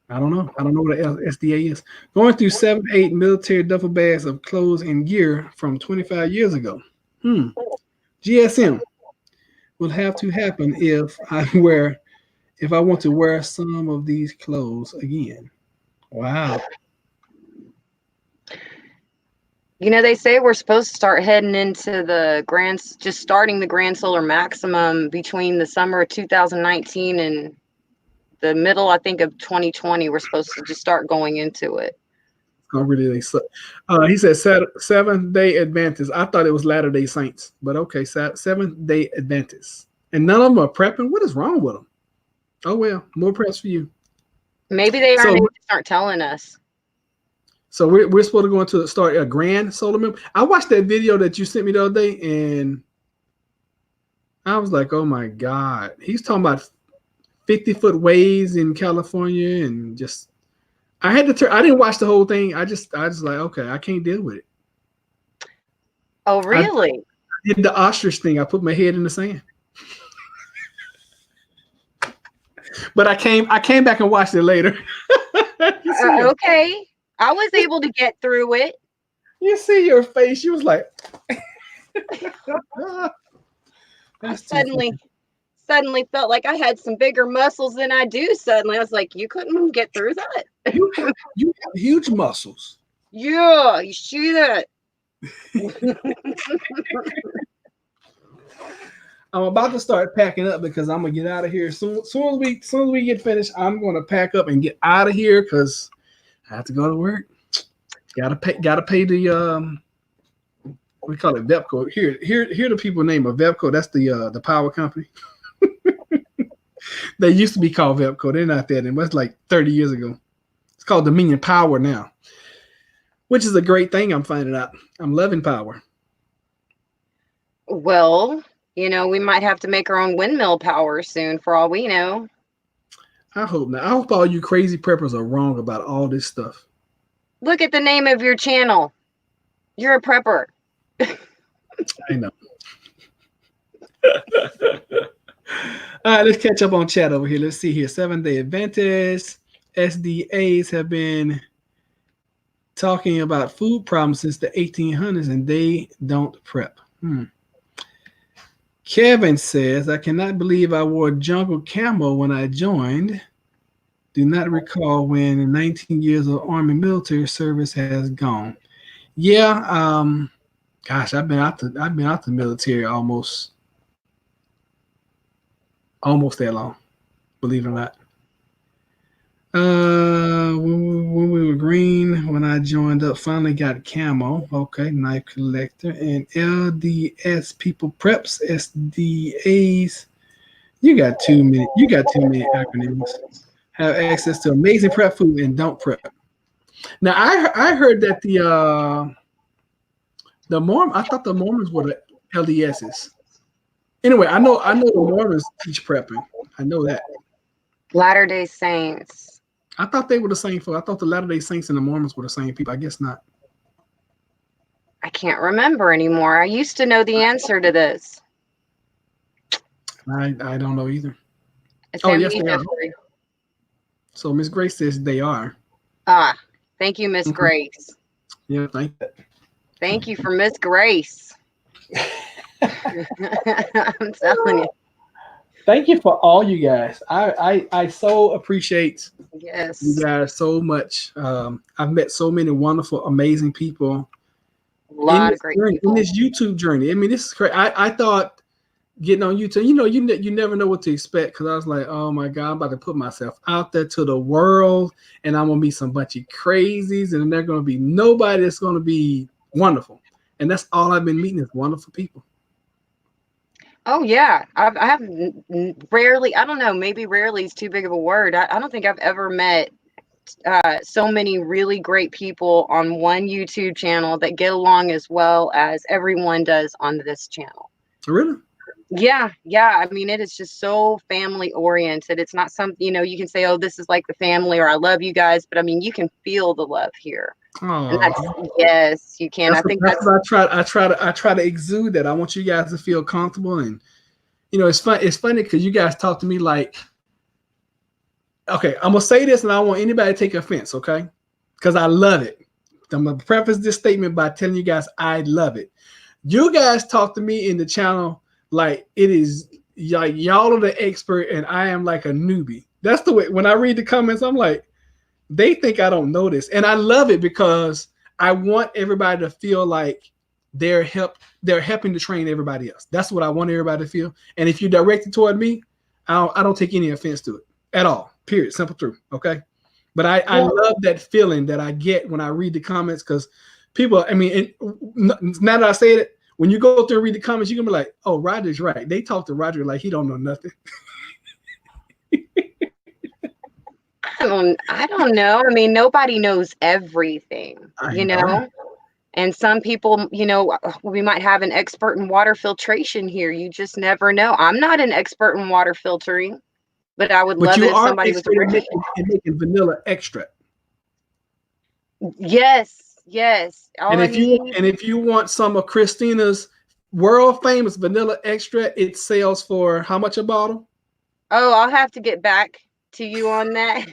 I don't know. I don't know what an SDA is. Going through 7, 8 military duffel bags of clothes and gear from 25 years ago. GSM will have to happen if I want to wear some of these clothes again. Wow. You know, they say we're supposed to start heading into just starting the Grand Solar Maximum between the summer of 2019 and the middle, I think, of 2020. We're supposed to just start going into it. Oh, really? He said Seventh-day Adventists. I thought it was Latter-day Saints, but okay, Seventh-day Adventists. And none of them are prepping? What is wrong with them? Oh, well, more preps for you. Maybe they aren't telling us. So we're supposed to go into start a Grand Solar Maximum. I watched that video that you sent me the other day, and I was like, oh my God. He's talking about 50-foot waves in California, and just I had to turn. I didn't watch the whole thing. I just like, okay, I can't deal with it. Oh, really? I did the ostrich thing. I put my head in the sand. But I came back and watched it later. Okay. I was able to get through it. You see your face. You was like, I suddenly felt like I had some bigger muscles than I do. Suddenly, I was like, you couldn't get through that. you have huge muscles. Yeah, you see that? I'm about to start packing up because I'm gonna get out of here. Soon as we get finished, I'm gonna pack up and get out of here because I have to go to work. Gotta pay the we call it Vepco. Here the people name of Vepco. That's the power company. They used to be called Vepco. They're not that anymore. It's like 30 years ago. It's called Dominion Power now, which is a great thing. I'm finding out. I'm loving power. Well, you know, we might have to make our own windmill power soon, for all we know. I hope not. I hope all you crazy preppers are wrong about all this stuff. Look at the name of your channel. You're a prepper. I know. All right, let's catch up on chat over here. Let's see here. Seventh-day Adventists, SDAs have been talking about food problems since the 1800s, and they don't prep. Kevin says, I cannot believe I wore jungle camo when I joined. Do not recall when 19 years of Army military service has gone. Yeah, gosh, I've been out the military almost that long, believe it or not. When we were green, when I joined up, finally got camo. Okay, knife collector and LDS people preps, SDAs. You got too many acronyms. Have access to amazing prep food and don't prep. Now I heard that the Mormon. I thought the Mormons were the LDSs. Anyway, I know the Mormons teach prepping. I know that. Latter-day Saints. I thought they were the same folk. I thought the Latter-day Saints and the Mormons were the same people. I guess not. I can't remember anymore. I used to know the answer to this. I don't know either. It's yes, they are. So Miss Grace says they are. Thank you, Miss Grace. Yeah, thank you. Thank you for Miss Grace. I'm telling you. Thank you for all you guys. I so appreciate you guys so much. I've met so many wonderful, amazing people. A lot of great people. In this YouTube journey. I mean, this is crazy. I thought getting on YouTube, you never know what to expect, because I was like, oh my God, I'm about to put myself out there to the world, and I'm gonna meet some bunch of crazies, and they're gonna be nobody that's gonna be wonderful. And that's all I've been meeting is wonderful people. Oh yeah, I have rarely. I don't know. Maybe rarely is too big of a word. I don't think I've ever met so many really great people on one YouTube channel that get along as well as everyone does on this channel. Really? Yeah. I mean, it is just so family oriented. It's not something, you can say, oh, this is like the family, or I love you guys, but I mean, you can feel the love here. Yes, you can. I think that's what I try to exude that. I want you guys to feel comfortable and you know, it's fun. It's funny because you guys talk to me like, okay, I'm gonna say this, and I don't want anybody to take offense, okay? Because I love it. I'm gonna preface this statement by telling you guys I love it. You guys talk to me in the channel like it is like y'all are the expert and I am like a newbie. That's the way when I read the comments, I'm like, they think I don't know this. And I love it because I want everybody to feel like they're helping to train everybody else. That's what I want everybody to feel. And if you direct it toward me, I don't take any offense to it at all. Period. Simple truth. Okay. But I love that feeling that I get when I read the comments because people, I mean, now that I say it, when you go through and read the comments, you're gonna be like, oh, Roger's right. They talk to Roger like he don't know nothing. I don't know. I mean, nobody knows everything, you know? And some people, you know, we might have an expert in water filtration here. You just never know. I'm not an expert in water filtering, but I would love it if somebody was making vanilla extract. Yes. And if you want some of Christina's world famous vanilla extract, it sells for how much a bottle? Oh, I'll have to get back to you on that.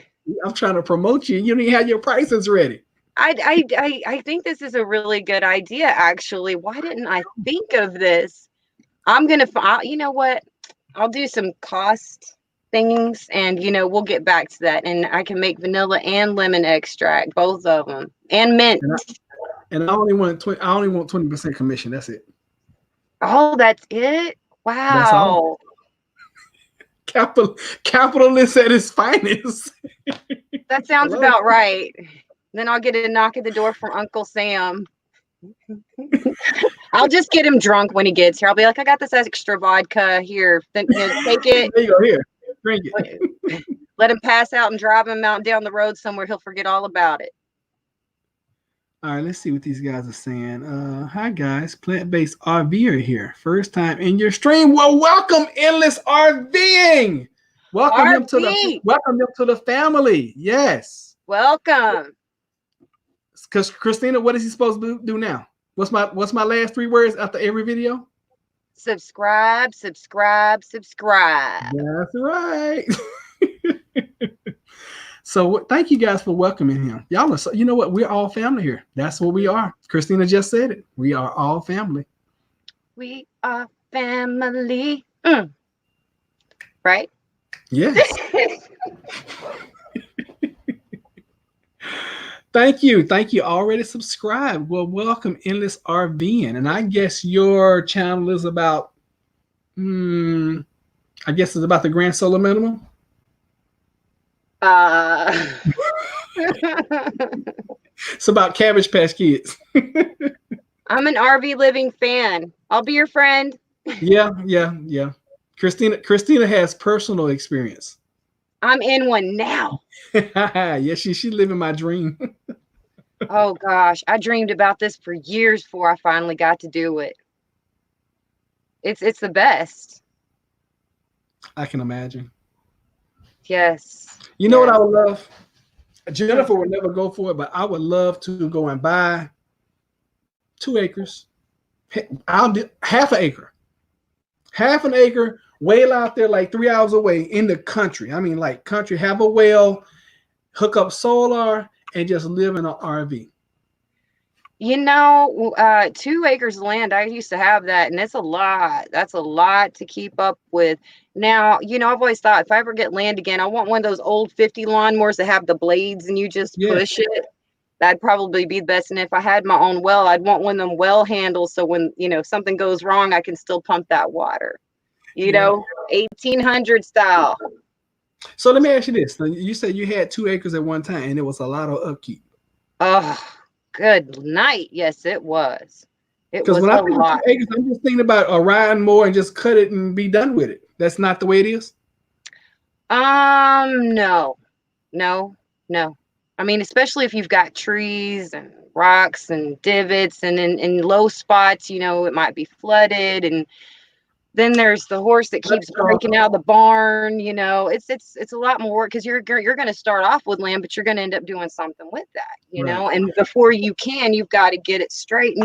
I'm trying to promote you. You don't even have your prices ready. I think this is a really good idea, actually. Why didn't I think of this? You know what? I'll do some cost things and, you know, we'll get back to that. And I can make vanilla and lemon extract, both of them, and mint. And I only want 20% commission. That's it. Oh, that's it? Wow. That's all. Capitalist at his finest. That sounds about right. Then I'll get a knock at the door from Uncle Sam. I'll just get him drunk when he gets here. I'll be like, I got this extra vodka here. Then, you know, take it. There you go. Here, drink it. Let him pass out and drive him out down the road somewhere. He'll forget all about it. All right, let's see what these guys are saying. Hi guys, plant-based RVer here. First time in your stream. Well, welcome, Endless RVing. Welcome him to the family. Yes. Welcome. Because Christina, what is he supposed to do now? What's my last 3 words after every video? Subscribe. That's right. So thank you guys for welcoming him. Y'all are, you know what? We're all family here. That's what we are. Christina just said it. We are all family. We are family. Right? Yes. Thank you. Already subscribed. Well, welcome, Endless RVing. And I guess your channel is about, I guess it's about the Grand Solar Minimum. It's about Cabbage Patch Kids. I'm an RV living fan. I'll be your friend. Yeah. Christina has personal experience. I'm in one now. Yeah, she's living my dream. Oh gosh, I dreamed about this for years before I finally got to do it. It's the best. I can imagine. Yes. You know what I would love? Jennifer would never go for it, but I would love to go and buy 2 acres. I'll do half an acre, way out there, like 3 hours away in the country. I mean, like country, have a well, hook up solar, and just live in an RV. You know, 2 acres of land, I used to have that, and it's a lot. That's a lot to keep up with. Now, you know, I've always thought if I ever get land again, I want one of those old 50 lawnmowers that have the blades and you just push it. That'd probably be the best. And if I had my own well, I'd want one of them well handles so when, you know, something goes wrong, I can still pump that water. You know, 1800 style. So let me ask you this. You said you had 2 acres at one time and it was a lot of upkeep. Oh, good night. Yes, it was. Because when I think of 2 acres, I'm just thinking about a riding mower and just cut it and be done with it. That's not the way it is? No. I mean, especially if you've got trees and rocks and divots and in low spots, you know, it might be flooded. And then there's the horse that keeps breaking out of the barn. You know, it's a lot more work because you're going to start off with land, but you're going to end up doing something with that, you know, and before you can, you've got to get it straight. And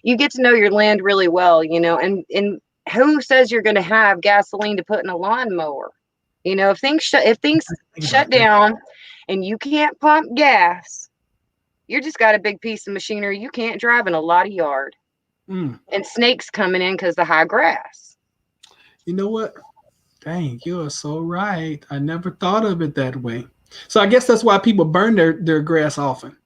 you get to know your land really well, you know, and who says you're going to have gasoline to put in a lawnmower? You know, if things shut down and you can't pump gas, you just got a big piece of machinery you can't drive in a lot of yard. And snakes coming in because the high grass. You know what? Dang, you're so right. I never thought of it that way. So I guess that's why people burn their grass often.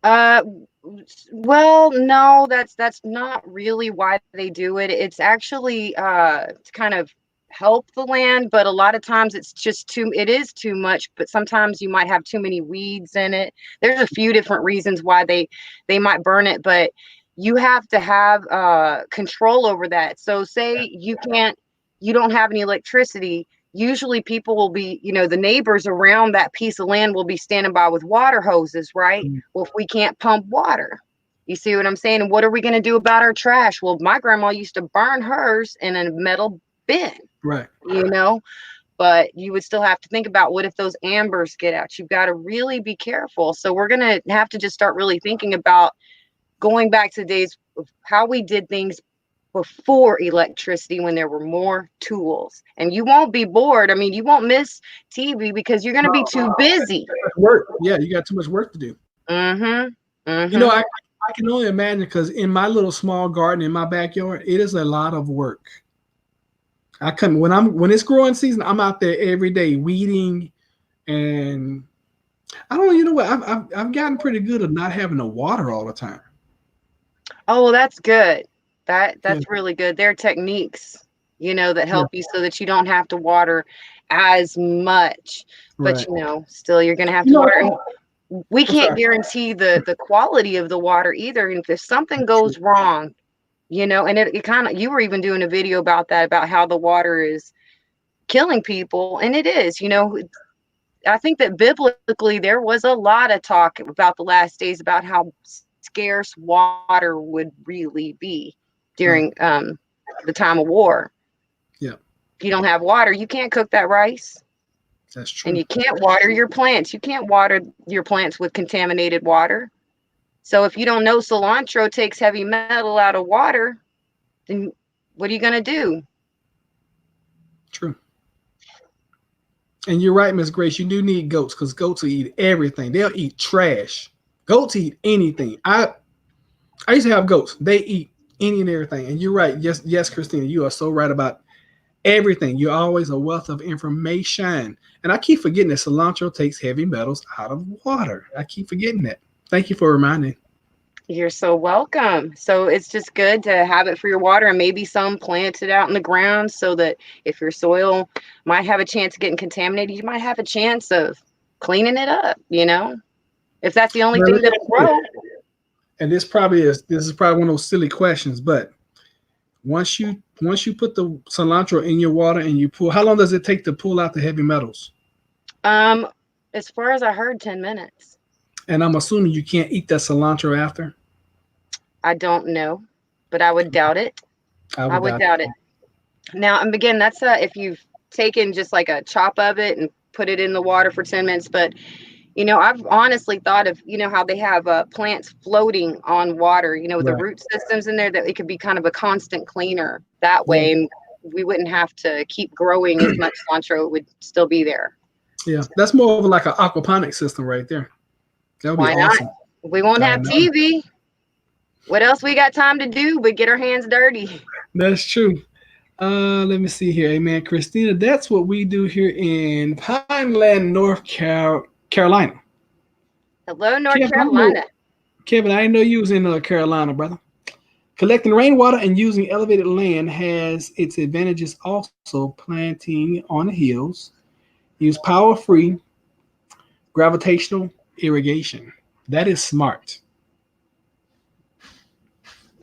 Well, no, that's not really why they do it. It's actually to kind of help the land, but a lot of times it's just it is too much, but sometimes you might have too many weeds in it. There's a few different reasons why they might burn it, but you have to have control over that. So say you don't have any electricity. Usually people will be, the neighbors around that piece of land will be standing by with water hoses, right? Well, if we can't pump water, you see what I'm saying? And what are we going to do about our trash? Well, my grandma used to burn hers in a metal bin, right? But you would still have to think about, what if those ambers get out? You've got to really be careful. So we're going to have to just start really thinking about going back to the days of how we did things before electricity, when there were more tools. And you won't be bored. I mean, you won't miss TV because you're going to be too busy. Work. Yeah, you got too much work to do. I can only imagine, because in my little small garden in my backyard, it is a lot of work. I couldn't, when it's growing season, I'm out there every day weeding, and I don't know, you know what? I've gotten pretty good at not having to water all the time. Oh, well, that's good. That's really good. There are techniques, that help you so that you don't have to water as much. But still you're gonna have to water. We can't guarantee the quality of the water either. And if something goes wrong, and it kind of, you were even doing a video about that, about how the water is killing people, and it is. I think that biblically there was a lot of talk about the last days about how scarce water would really be during the time of war. Yeah. If you don't have water, you can't cook that rice. That's true. And you can't water your plants. You can't water your plants with contaminated water. So if you don't know cilantro takes heavy metal out of water, then what are you going to do? True. And you're right, Miss Grace. You do need goats, because goats will eat everything. They'll eat trash. Goats eat anything. I used to have goats. They eat any and everything. And you're right. Yes, Christina, you are so right about everything. You're always a wealth of information. And I keep forgetting that cilantro takes heavy metals out of water. I keep forgetting that. Thank you for reminding. You're so welcome. So it's just good to have it for your water, and maybe some planted out in the ground, so that if your soil might have a chance of getting contaminated, you might have a chance of cleaning it up, if that's the only thing that'll grow. And this is probably one of those silly questions, but once you put the cilantro in your water and you pull, how long does it take to pull out the heavy metals? As far as I heard, 10 minutes. And I'm assuming you can't eat that cilantro after? I don't know, but I would doubt it. I would doubt it. Now, and again, that's if you've taken just like a chop of it and put it in the water for 10 minutes. But, I've honestly thought of, how they have plants floating on water, with the root systems in there, that it could be kind of a constant cleaner that way. And we wouldn't have to keep growing as much cilantro. It would still be there. Yeah, that's more of like an aquaponic system right there. That would be awesome. Not? We won't have TV. What else we got time to do but get our hands dirty? That's true. Let me see here. Amen, Christina. That's what we do here in Pineland, North Carolina. Hello, North Carolina. Kevin, I didn't know you was in North Carolina, brother. Collecting rainwater and using elevated land has its advantages also. Planting on the hills. Use power-free gravitational irrigation. That is smart.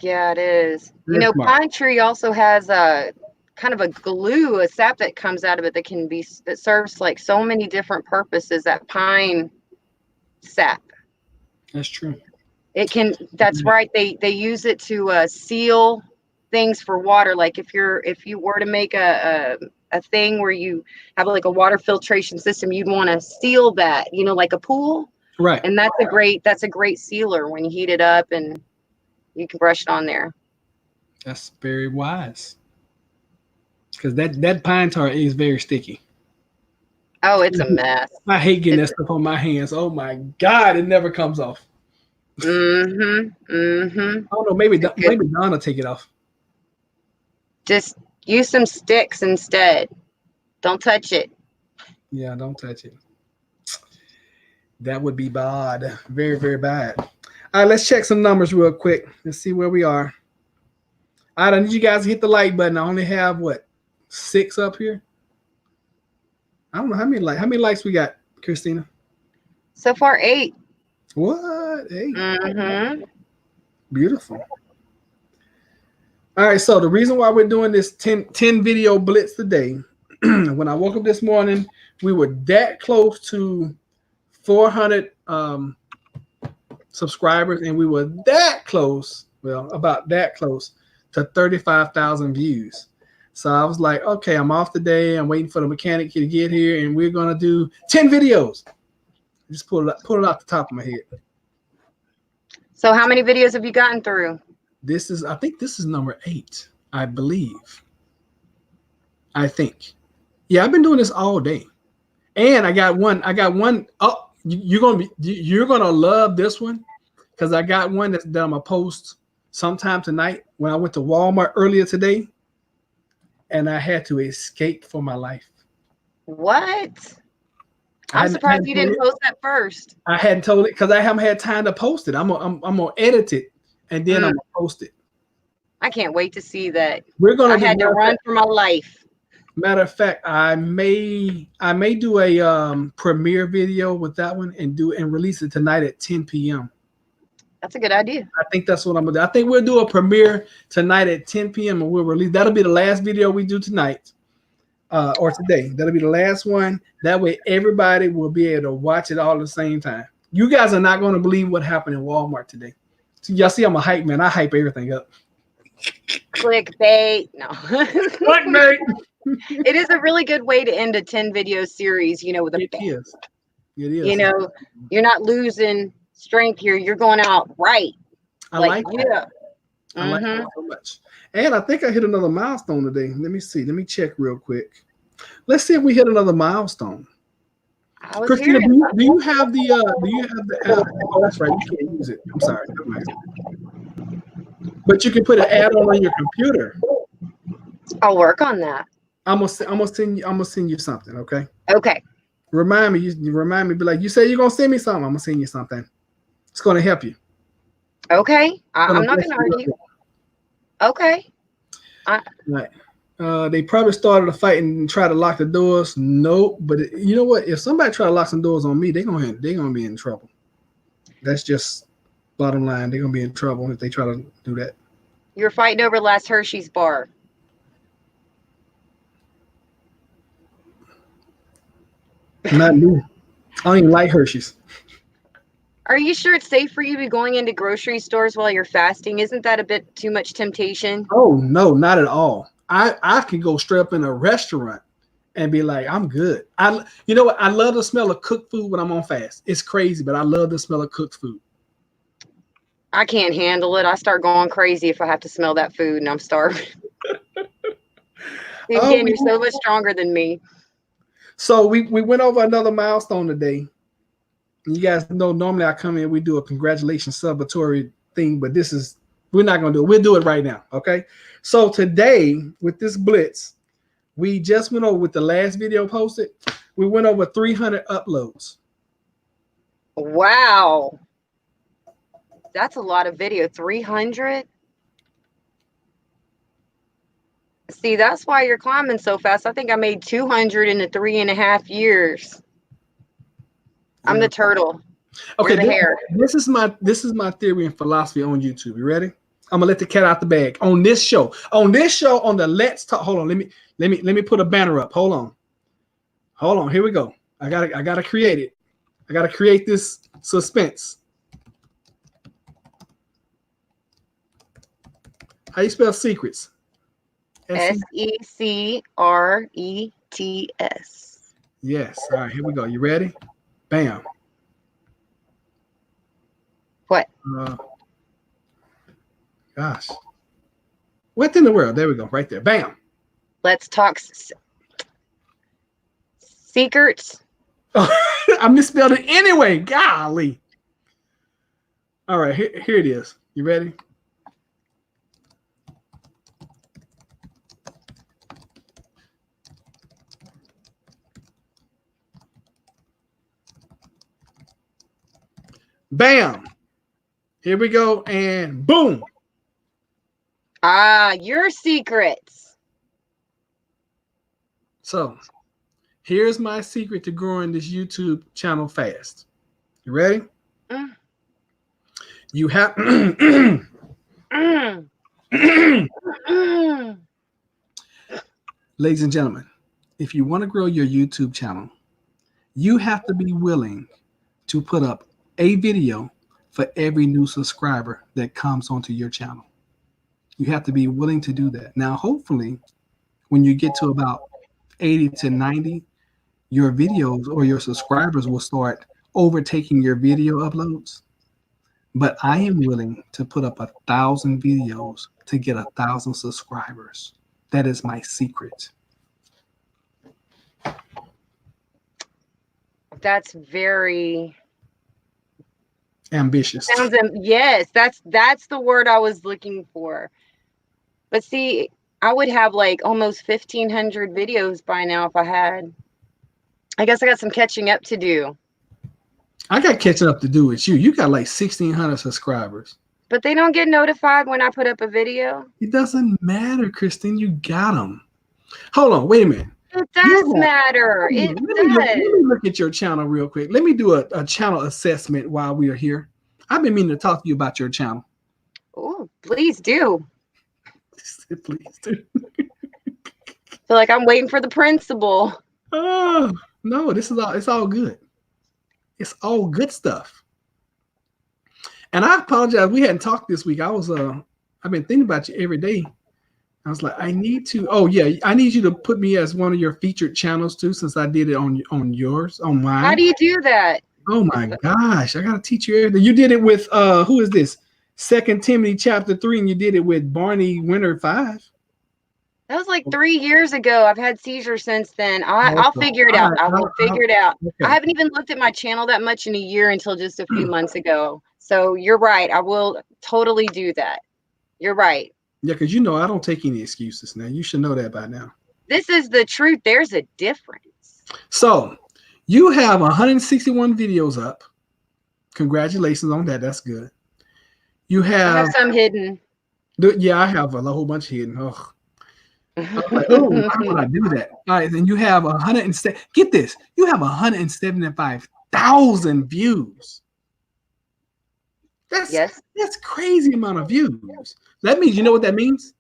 Yeah, it is. Smart. Pine tree also has a kind of a glue, a sap that comes out of it that serves like so many different purposes. That pine sap. That's true. It can. That's right. They use it to seal things for water. Like if you were to make a thing where you have like a water filtration system, you'd want to seal that, like a pool. Right. And that's a great sealer when you heat it up and you can brush it on there. That's very wise. Because that pine tar is very sticky. Oh, it's a mess. I hate getting that It's, stuff on my hands. Oh my God, it never comes off. mm-hmm. Mm-hmm. I don't know. Maybe It's a good. maybe Don will take it off. Just use some sticks instead. Don't touch it. Yeah, don't touch it. That would be bad. Very, very bad. All right, let's check some numbers real quick. Let's see where we are. I need you guys to hit the like button. I only have what 6 up here. I don't know how many likes we got, Christina. So far, 8. What? Hey, Mm-hmm. beautiful. All right, so the reason why we're doing this 10 video blitz today, when I woke up this morning, we were that close to 400 subscribers, and we were that close, well, about that close to 35,000 views. So I was like, okay, I'm off today. I'm waiting for the mechanic to get here, and we're gonna do 10 videos. Just pull it off the top of my head. So how many videos have you gotten through? I think this is number 8, I believe. I think. Yeah, I've been doing this all day. And I got one. Oh, you're gonna love this one, because I got one that I'm gonna post sometime tonight when I went to Walmart earlier today, and I had to escape for my life. What? I'm surprised you didn't post that first. I hadn't told it because I haven't had time to post it. I'm gonna edit it and then I'm gonna post it. I can't wait to see that. I had to run for my life. Matter of fact, I may do a premiere video with that one and release it tonight at 10 p.m. That's a good idea. I think that's what I'm gonna do. I think we'll do a premiere tonight at 10 p.m. and we'll release. That'll be the last video we do tonight, or today. That'll be the last one. That way, everybody will be able to watch it all at the same time. You guys are not going to believe what happened in Walmart today. So y'all see, I'm a hype man. I hype everything up. Clickbait. No. Clickbait. It is a really good way to end a 10 video series, with a bang. It is. You're not losing strength here. You're going out right. I like that. Yeah. I like that so much. And I think I hit another milestone today. Let me see. Let me check real quick. Let's see if we hit another milestone. Christina, do you have the app? Oh, that's right. You can't use it. I'm sorry. But you can put an add-on on your computer. I'll work on that. I'm gonna send you something, okay? Okay. Remind me. You remind me. Be like, you say you're gonna send me something. I'm gonna send you something. It's gonna help you. Okay. I'm not gonna argue. Okay. Right. They probably started a fight and tried to lock the doors. Nope. But you know what? If somebody try to lock some doors on me, they're gonna be in trouble. That's just bottom line. They're gonna be in trouble if they try to do that. You're fighting over last Hershey's bar. Not me. I don't even like Hershey's. Are you sure it's safe for you to be going into grocery stores while you're fasting? Isn't that a bit too much temptation? Oh no, not at all. I can go straight up in a restaurant and be like, I'm good. You know what? I love the smell of cooked food when I'm on fast. It's crazy, but I love the smell of cooked food. I can't handle it. I start going crazy if I have to smell that food and I'm starving. Again, you're so much stronger than me. So we went over another milestone today. You guys know normally I come in, we do a congratulations celebratory thing, but we're not gonna do it. We'll do it right now. Okay. So today with this blitz, we just went over with the last video posted. We went over 300 uploads. Wow. That's a lot of video. 300. See, that's why you're climbing so fast. I think I made 200 in the 3.5 years. I'm the turtle. Okay, the hare. This is my theory and philosophy on YouTube. You ready? I'm gonna let the cat out the bag on this show. On the Let's Talk. Hold on. Let me put a banner up. Hold on. Here we go. I gotta create it. I gotta create this suspense. How you spell secrets? SECRETS. Yes. All right. Here we go. You ready? Bam. What? Gosh. What in the world? There we go. Right there. Bam. Let's talk secrets. Oh, I misspelled it anyway. Golly. All right, here it is. You ready? Bam. Here we go. And boom. Ah, your secrets. So here's my secret to growing this YouTube channel fast. You ready? Mm. You have Mm. Mm. Ladies and gentlemen, if you want to grow your YouTube channel, you have to be willing to put up a video for every new subscriber that comes onto your channel. You have to be willing to do that. Now, hopefully, when you get to about 80 to 90, your videos or your subscribers will start overtaking your video uploads. But I am willing to put up 1,000 videos to get 1,000 subscribers. That is my secret. That's very Ambitious. yes, that's the word I was looking for. But see, I would have like almost 1,500 videos by now if I had. I guess I got some catching up to do. I got catching up to do with you. You got like 1,600 subscribers. But they don't get notified when I put up a video. It doesn't matter, Christine. You got them. Hold on. Wait a minute. It does matter. It does. Let me look at your channel real quick. Let me do a channel assessment while we are here. I've been meaning to talk to you about your channel. Oh, please do. Please do. Feel like I'm waiting for the principal. Oh, no, it's all good. It's all good stuff. And I apologize. We hadn't talked this week. I've been thinking about you every day. I was like, I need you to put me as one of your featured channels too, since I did it on mine. How do you do that? Oh my gosh, I gotta teach you everything. You did it with who is this? 2 Timothy chapter 3, and you did it with Barney Winter 5. That was like 3 years ago. I've had seizures since then. I'll figure it out. I will figure it out. Okay. I haven't even looked at my channel that much in a year until just a few months ago. So you're right. I will totally do that. You're right. Yeah, because I don't take any excuses now. You should know that by now. This is the truth. There's a difference. So you have 161 videos up. Congratulations on that. That's good. You I have have some hidden. Yeah, I have a whole bunch hidden. Oh, like, why would I do that? All right, then you have 107. Get this, you have 175,000 views. That's crazy amount of views. That means, you know what that means?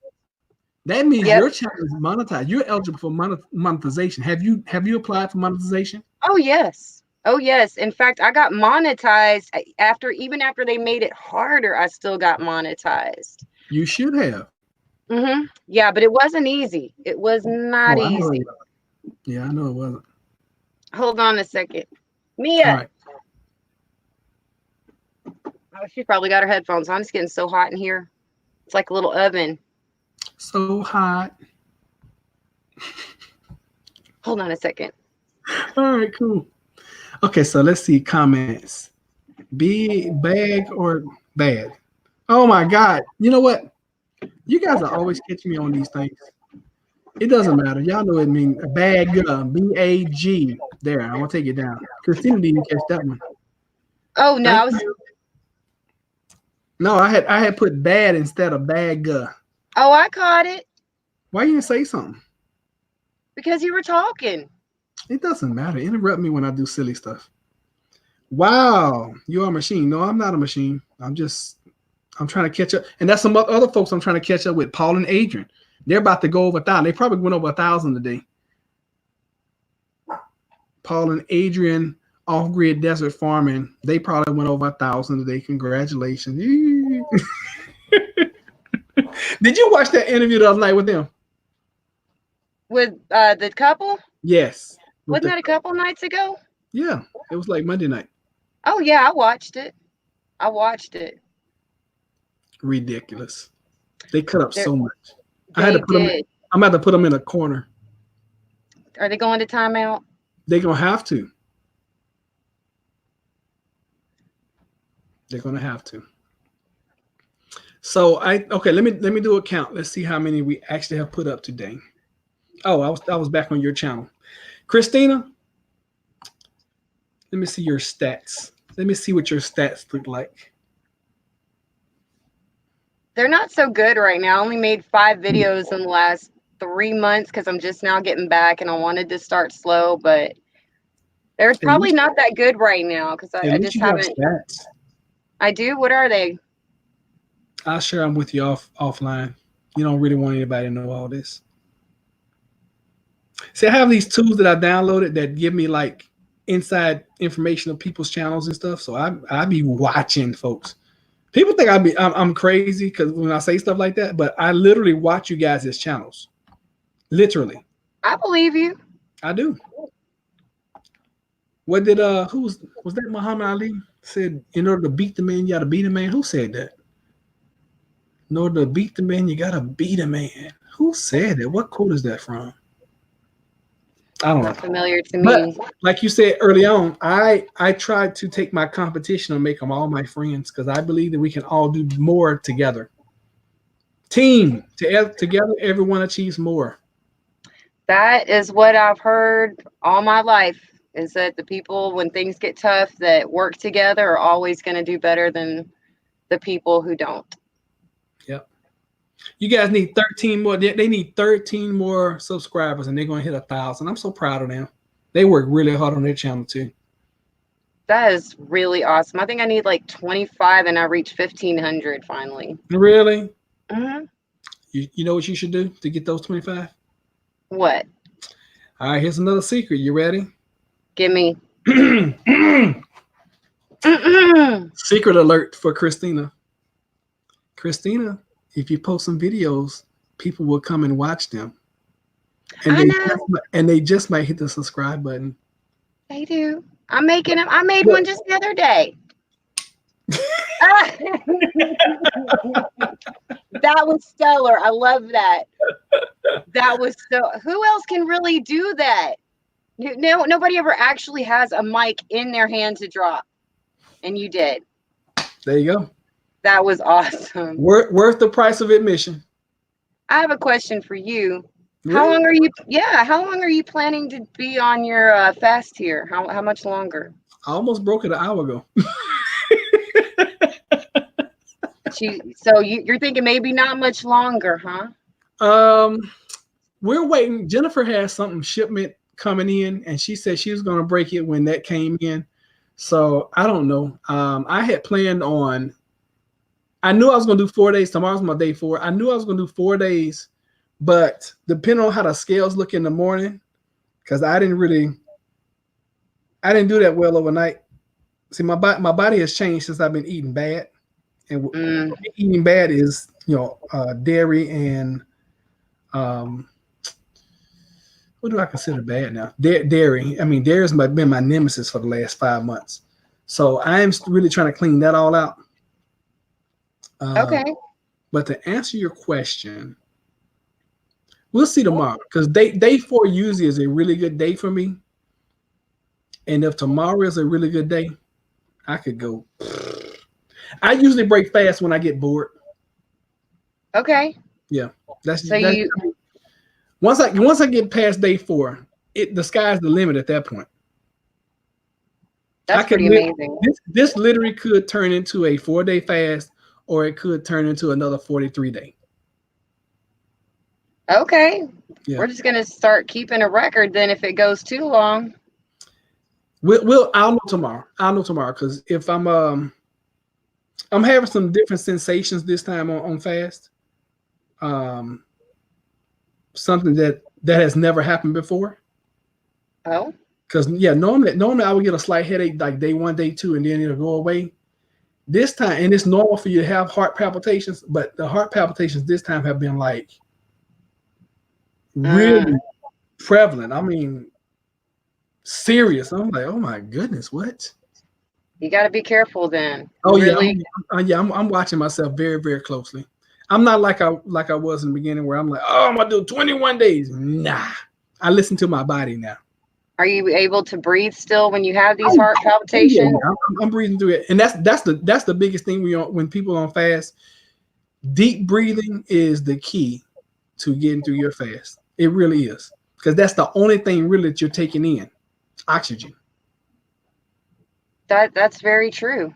That means your channel is monetized. You're eligible for monetization. Have you applied for monetization? Oh yes. Oh yes. In fact, I got monetized even after they made it harder. I still got monetized. You should have. Mm-hmm. Yeah, but it wasn't easy. It was not easy. Yeah, I know it wasn't. Hold on a second. Mia. All right. Oh, she probably got her headphones on. It's getting so hot in here. It's like a little oven. So hot. Hold on a second. All right, cool. Okay, so let's see comments. Bag or bad? Oh my God. You know what? You guys are always catching me on these things. It doesn't matter. Y'all know what it means. Bag, B-A-G. There, I'm gonna take it down. Christina didn't catch that one. Oh no, No, I had put bad instead of bag. Oh, I caught it. Why you didn't say something? Because you were talking. It doesn't matter. Interrupt me when I do silly stuff. Wow, you are a machine. No, I'm not a machine. I'm trying to catch up. And that's some other folks I'm trying to catch up with. Paul and Adrian. They're about to go over 1,000. They probably went over 1,000 today. Paul and Adrian, Off-Grid Desert Farming. They probably went over 1,000 today. Congratulations. Did you watch that interview the other night with them? With the couple? Yes. Wasn't that a couple nights ago? Yeah, it was like Monday night. Oh yeah, I watched it. Ridiculous. They cut up so much. I had to They put them. did. I'm about to put them in a corner. Are they going to timeout? They're gonna have to. They're gonna have to. So okay. Let me do a count. Let's see how many we actually have put up today. Oh, I was back on your channel, Christina. Let me see your stats. Let me see what your stats look like. They're not so good right now. I only made 5 videos in the last 3 months because I'm just now getting back and I wanted to start slow, but they're probably not that good right now because I just haven't. Stats. I do. What are they? I'll share them with you offline. You don't really want anybody to know all this. See, I have these tools that I downloaded that give me like inside information of people's channels and stuff. So I be watching folks. People think I'm crazy because when I say stuff like that, but I literally watch you guys' channels. Literally. I believe you. I do. What did was that Muhammad Ali said? In order to beat the man, you gotta beat a man. Who said that? In order to beat the man, you gotta beat a man. Who said that? What quote is that from? I don't know. Not familiar to me. But like you said early on, I tried to take my competition and make them all my friends because I believe that we can all do more together. Team together, everyone achieves more. That is what I've heard all my life, is that the people, when things get tough, that work together are always going to do better than the people who don't. Yep. You guys need 13 more. They need 13 more subscribers, and they're going to hit 1,000. I'm so proud of them. They work really hard on their channel too. That is really awesome. I think I need like 25, and I reached 1,500 finally. Really? Mm-hmm. You know what you should do to get those 25? What? All right, here's another secret. You ready? Give me. Secret alert for Christina. Christina, if you post some videos, people will come and watch them. And they just might hit the subscribe button. They do. I'm making them. I made one just the other day. That was stellar. I love that. That was so. Who else can really do that? No, nobody ever actually has a mic in their hand to drop, and you did. There you go. That was awesome. Worth the price of admission. I have a question for you. Really? How long are you? Yeah, how long are you planning to be on your fast here? How much longer? I almost broke it an hour ago. So you're thinking maybe not much longer, huh? We're waiting. Jennifer has something shipment coming in, and she said she was going to break it when that came in. So I don't know. I had planned on. I knew I was going to do 4 days. Tomorrow's my day 4. I knew I was going to do 4 days, but depending on how the scales look in the morning, because I didn't do that well overnight. See, my body has changed since I've been eating bad. And eating bad is, dairy and what do I consider bad now? Dairy. I mean, dairy's been my nemesis for the last 5 months. So I'm really trying to clean that all out. Okay. But to answer your question, we'll see tomorrow, because day 4 usually is a really good day for me. And if tomorrow is a really good day, I could go. I usually break fast when I get bored. Okay. Yeah. Once I get past day 4, the sky's the limit at that point. That's pretty amazing. This literally could turn into a 4-day fast, or it could turn into another 43-day. Okay. Yeah. We're just gonna start keeping a record then if it goes too long. I'll know tomorrow. Because if I'm having some different sensations this time on fast. Something that has never happened before. Oh. Because normally I would get a slight headache like day 1, day 2, and then it'll go away. This time, and it's normal for you to have heart palpitations, but the heart palpitations this time have been like really prevalent. I mean, serious. I'm like, oh my goodness, what? You got to be careful then. Oh really? yeah, I'm watching myself very, very closely. I'm not like I was in the beginning where I'm like, oh, I'm gonna do 21 days. Nah, I listen to my body now. Are you able to breathe still when you have these Oh, heart yeah, palpitations? I'm breathing through it, and that's the biggest thing when people on fast. Deep breathing is the key to getting through your fast. It really is, because that's the only thing really that you're taking in, oxygen. That's very true.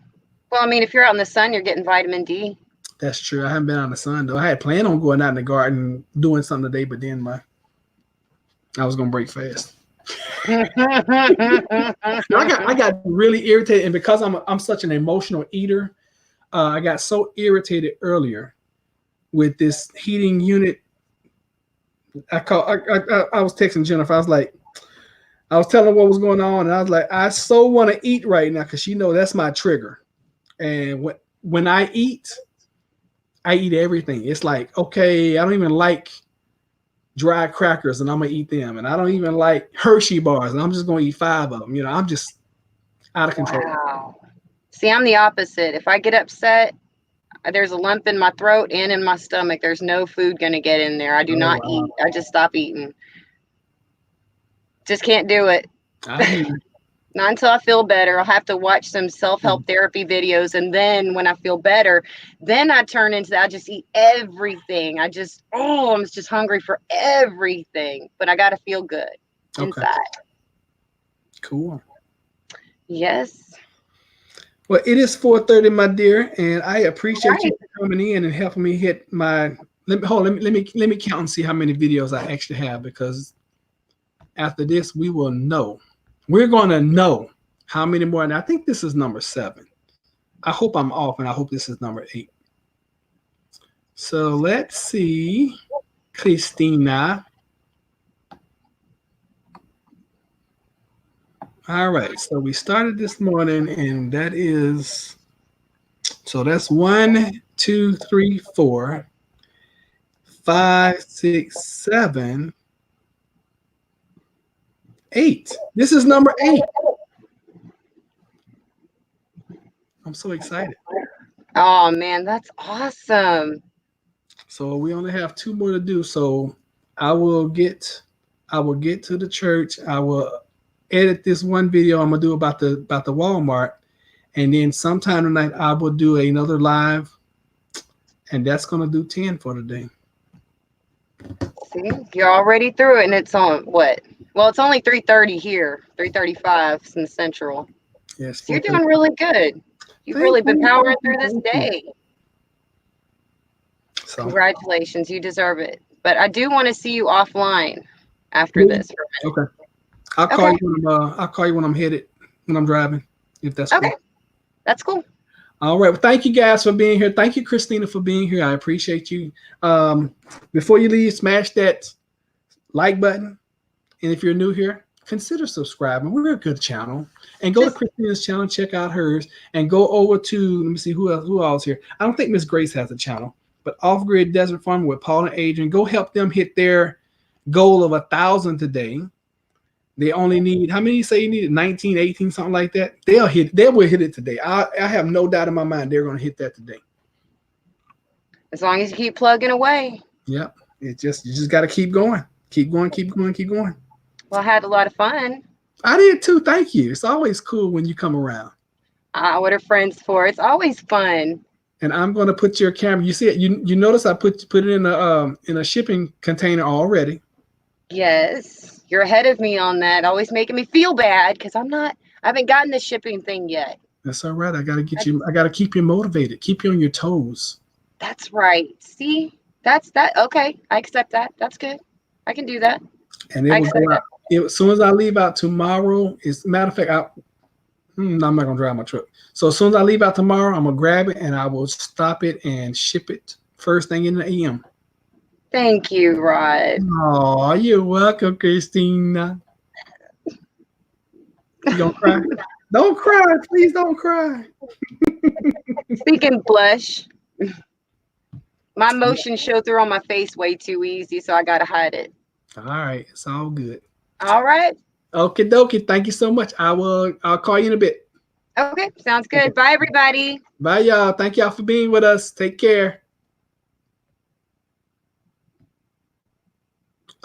Well, I mean, if you're out in the sun, you're getting vitamin D. That's true. I haven't been out in the sun though. I had planned on going out in the garden doing something today, but then I was gonna break fast. I got really irritated, and because I'm such an emotional eater, I got so irritated earlier with this heating unit. I was texting Jennifer. I was telling her what was going on, and I was like, I so want to eat right now because that's my trigger. And when I eat everything. It's like, okay, I don't even like dry crackers, and I'm gonna eat them, and I don't even like Hershey bars, and I'm just gonna eat 5 of them. I'm just out of control. Wow. See, I'm the opposite. If I get upset, there's a lump in my throat and in my stomach. There's no food going to get in there. I do not eat. I just stop eating. Just can't do it. Not until I feel better. I'll have to watch some self-help therapy videos. And then when I feel better, then I turn into that. I just eat everything. I'm just hungry for everything. But I got to feel good inside. Cool. Yes. Well, it is 4:30, my dear, and I appreciate you coming in and helping me hit my. Let me count and see how many videos I actually have, because after this we will know. We're going to know how many more. And I think this is number 7. I hope I'm off, and I hope this is number 8. So let's see, Christina. All right, so we started this morning, and that's 1, 2, 3, 4, 5, 6, 7, 8. This is number 8. I'm so excited. Oh man, that's awesome. So we only have 2 more to do. So I will get to the church. I will edit this one video I'm gonna do about the Walmart, and then sometime tonight I will do another live, and that's gonna do 10 for today. See, you're already through it, and it's on what? Well, it's only 3:30 here, 3:35 in Central. Yes, so you're doing really good. You've really been powering through this day. So, congratulations, you deserve it. But I do want to see you offline after this. Okay. I'll call you when I'm headed, when I'm driving, if that's okay. Cool. That's cool. All right. Well, thank you guys for being here. Thank you, Christina, for being here. I appreciate you. Before you leave, smash that like button. And if you're new here, consider subscribing. We're a good channel. And go to Christina's channel, check out hers, and go over to, let me see who else here. I don't think Miss Grace has a channel, but Off Grid Desert Farm with Paul and Adrian. Go help them hit their goal of 1,000 today. They only need, how many you say you needed? 19, 18, something like that. They will hit it today. I have no doubt in my mind they're going to hit that today. As long as you keep plugging away. Yep. You just got to keep going. Keep going. Well, I had a lot of fun. I did too. Thank you. It's always cool when you come around. What are friends for? It's always fun. And I'm going to put your camera. You see it. You notice I put it in a shipping container already. Yes. You're ahead of me on that. Always making me feel bad because I haven't gotten the shipping thing yet. That's all right. I got to keep you motivated. Keep you on your toes. That's right. See, that's that. Okay. I accept that. That's good. I can do that. And it will go out. As soon as I leave out tomorrow, matter of fact, I'm not going to drive my truck. So as soon as I leave out tomorrow, I'm going to grab it and I will stop it and ship it first thing in the AM. Thank you, Rod. Oh, you're welcome, Christina. You gonna cry? Don't cry. Please don't cry. Speaking blush, my emotions show through on my face way too easy, so I got to hide it. All right. It's all good. All right. Okie dokie. Thank you so much. I'll call you in a bit. Okay. Sounds good. Okay. Bye, everybody. Bye, y'all. Thank y'all for being with us. Take care.